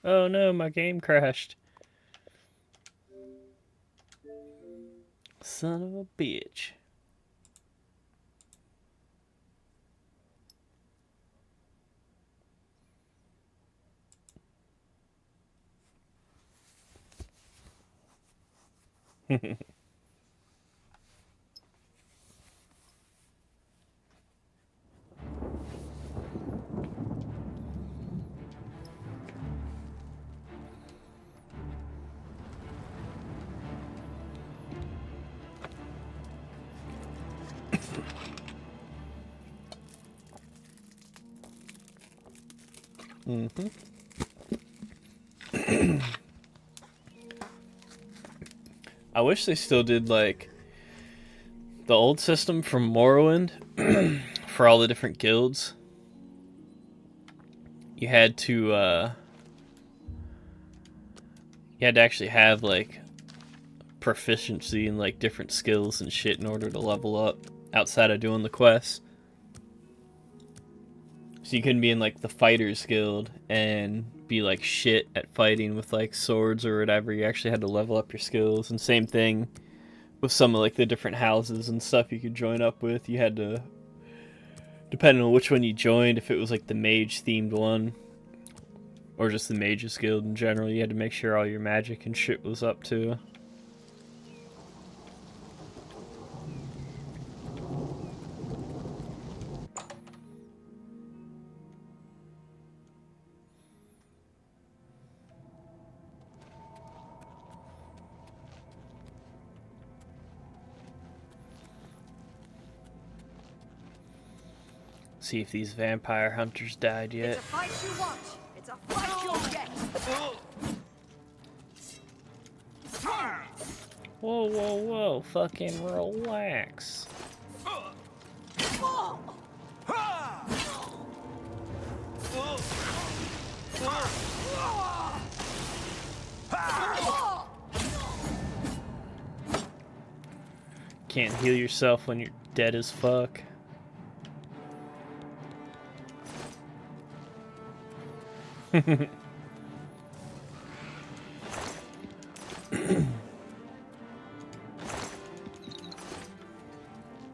Oh no, my game crashed. Son of a bitch. I wish they still did like the old system from Morrowind for all the different guilds. You had to actually have like proficiency in like different skills and shit in order to level up outside of doing the quests. So you couldn't be in like the fighters guild and be like shit at fighting with like swords or whatever. You actually had to level up your skills. And same thing with some of like the different houses and stuff you could join up with. You had to, depending on which one you joined, if it was like the mage themed one or just the mages guild in general, you had to make sure all your magic and shit was up too. See if these vampire hunters died yet. It's a fight you want. It's a fight you'll get. Whoa, whoa, whoa! Fucking relax. Can't heal yourself when you're dead as fuck.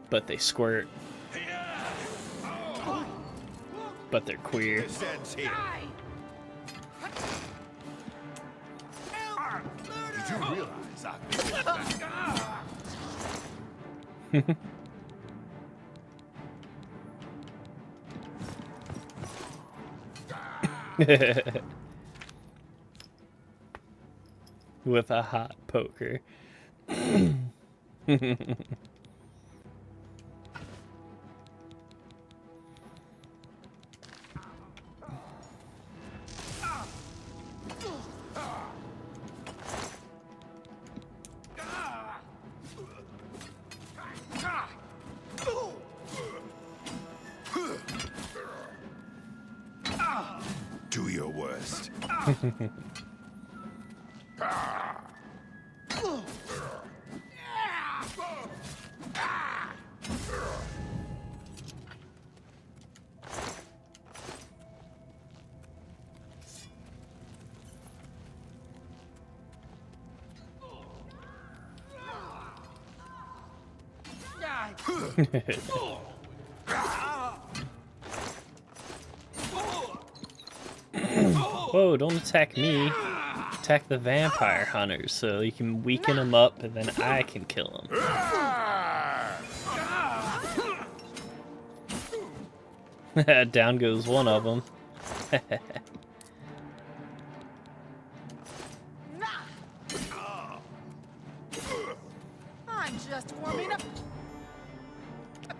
But they squirt. But they're queer. Did you realize With a hot poker. do your worst? Whoa, don't attack me. Attack the vampire hunters so you can weaken them up and then I can kill them. Down goes one of them. I'm just warming up.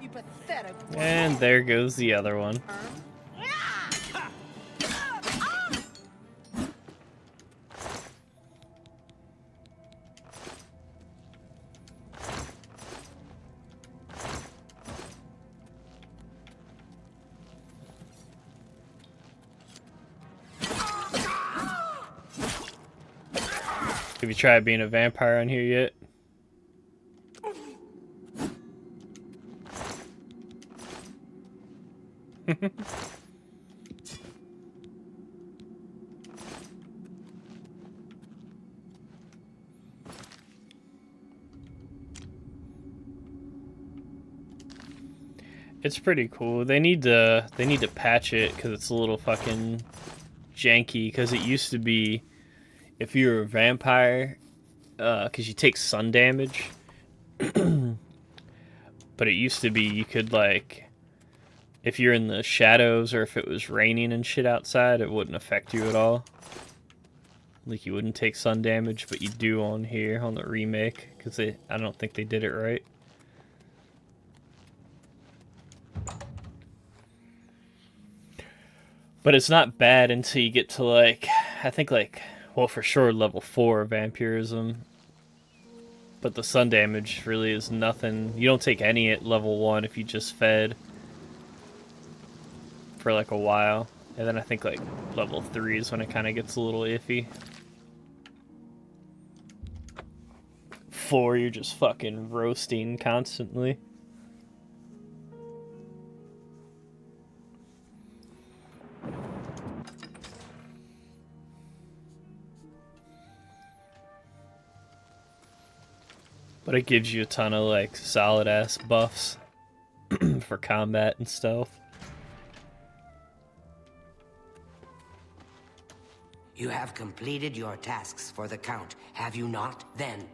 You pathetic. And there goes the other one. Have you tried being a vampire on here yet? It's pretty cool. They need to patch it because it's a little fucking janky. Because it used to be, if you're a vampire, because you take sun damage. But it used to be you could, like, if you're in the shadows or if it was raining and shit outside, it wouldn't affect you at all. Like, you wouldn't take sun damage, but you do on here on the remake because I don't think they did it right. But it's not bad until you get to, like, I think, like, well, for sure level 4 vampirism. But the sun damage really is nothing. You don't take any at level 1 if you just fed for like a while. And then I think like level 3 is when it kind of gets a little iffy. 4, you're just fucking roasting constantly. But it gives you a ton of, like, solid-ass buffs for combat and stealth. You have completed your tasks for the Count, have you not? Then...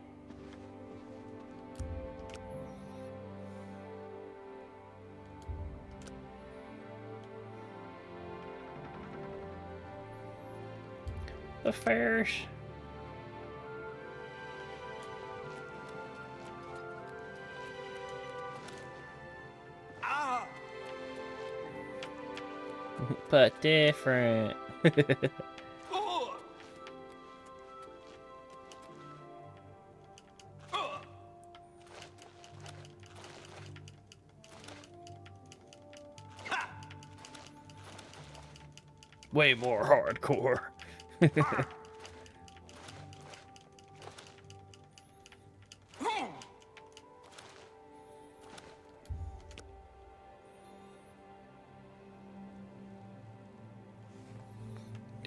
The fairs. But different. Way more hardcore.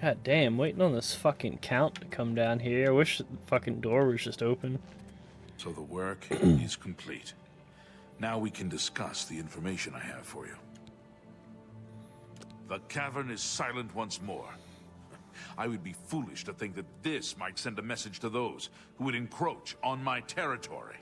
God damn, waiting on this fucking Count to come down here. I wish the fucking door was just open. So the work is complete. Now we can discuss the information I have for you. The cavern is silent once more. I would be foolish to think that this might send a message to those who would encroach on my territory.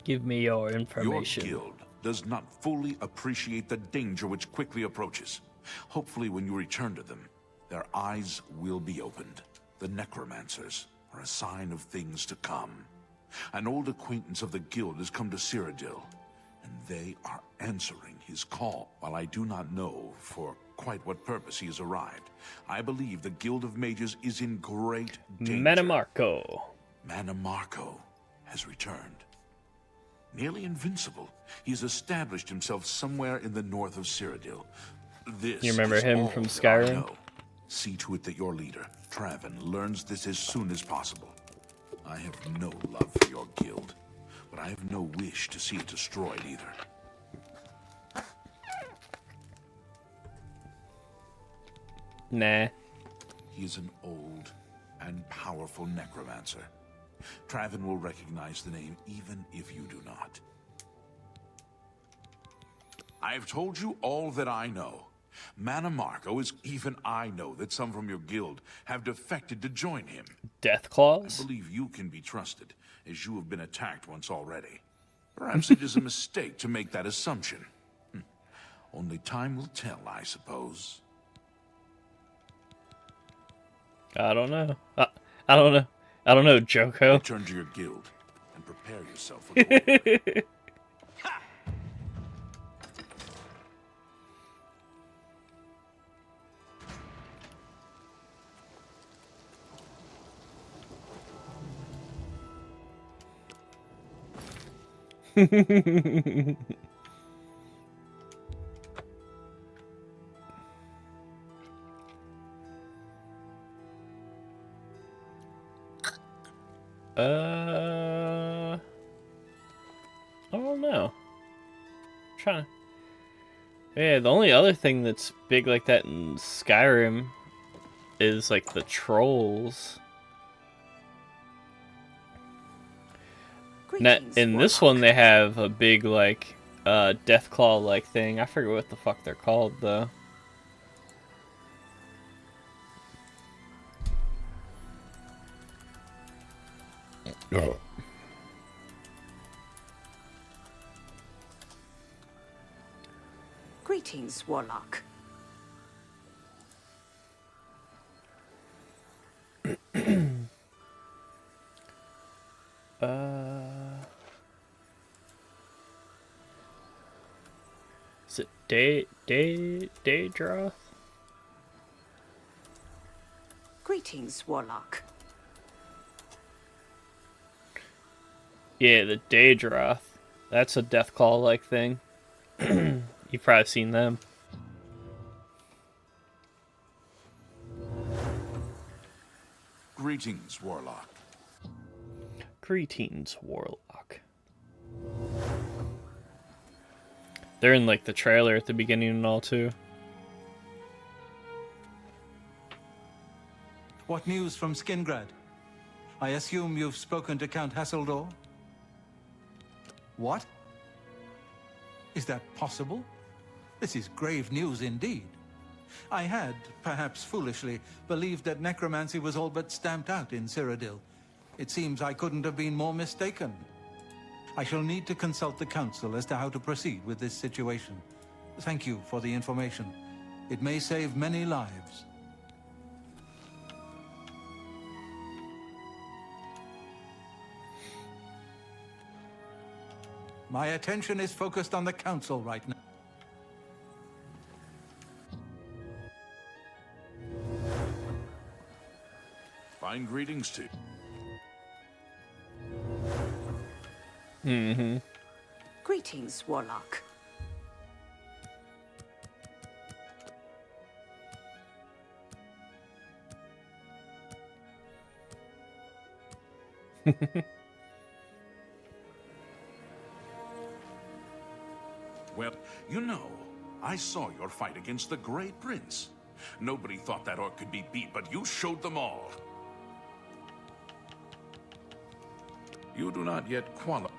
Give me your information. Your guild does not fully appreciate the danger which quickly approaches. Hopefully when you return to them, their eyes will be opened. The Necromancers are a sign of things to come. An old acquaintance of the guild has come to Cyrodiil, and they are answering his call. While I do not know for quite what purpose he has arrived, I believe the Guild of Mages is in great danger. Manamarco. Manamarco has returned. Nearly invincible, he has established himself somewhere in the north of Cyrodiil. This you remember is him all from that Skyrim? I know. See to it that your leader, Traven, learns this as soon as possible. I have no love for your guild, but I have no wish to see it destroyed either. Nah. He is an old and powerful necromancer. Traven will recognize the name even if you do not. I have told you all that I know. Manamarco is even I know that some from your guild have defected to join him. Death claws? I believe you can be trusted, as you have been attacked once already. Perhaps it is a mistake to make that assumption. Only time will tell, I suppose. I don't know. I don't know. I don't know, Joko. Return to your guild and prepare yourself for the war. I don't know. Trying. Yeah, the only other thing that's big like that in Skyrim is like the trolls. In this one, they have a big like Deathclaw like thing. I forget what the fuck they're called though. Oh. Greetings, Warlock. Is it Daedroth? Greetings, Warlock. Yeah, the Daedroth. That's a Deathclaw-like thing. You've probably seen them. Greetings, Warlock. Greetings, Warlock. They're in like the trailer at the beginning and all too. What news from Skingrad? I assume you've spoken to Count Hasseldor? What? Is that possible? This is grave news indeed. I had, perhaps foolishly, believed that necromancy was all but stamped out in Cyrodiil. It seems I couldn't have been more mistaken. I shall need to consult the council as to how to proceed with this situation. Thank you for the information. It may save many lives. My attention is focused on the council right now. Fine greetings to you. Mm-hmm. Greetings, Warlock. Well, you know, I saw your fight against the Grey Prince. Nobody thought that orc could be beat, but you showed them all. You do not yet qualify.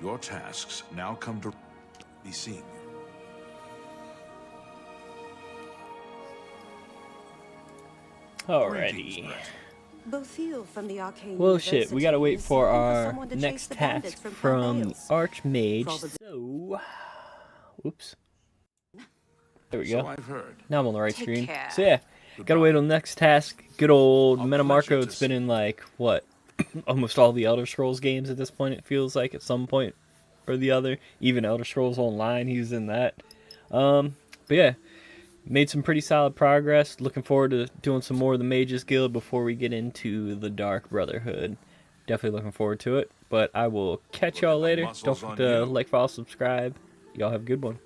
Your tasks now come to be seen. Alrighty. Bothil from the Arcane Well, shit, we gotta wait for our someone to chase next the task bandits from from the Port Archmage. So, whoops. There we go. So I've heard. Now I'm on the right Take screen. care. So yeah, gotta wait on the next task. Good old Metamarco. It's been in like what, almost all the Elder Scrolls games at this point. It feels like at some point or the other. Even Elder Scrolls Online, he's in that. But yeah. Made some pretty solid progress. Looking forward to doing some more of the Mages Guild before we get into the Dark Brotherhood. Definitely looking forward to it. But I will catch y'all later. Don't forget to like, follow, subscribe. Y'all have a good one.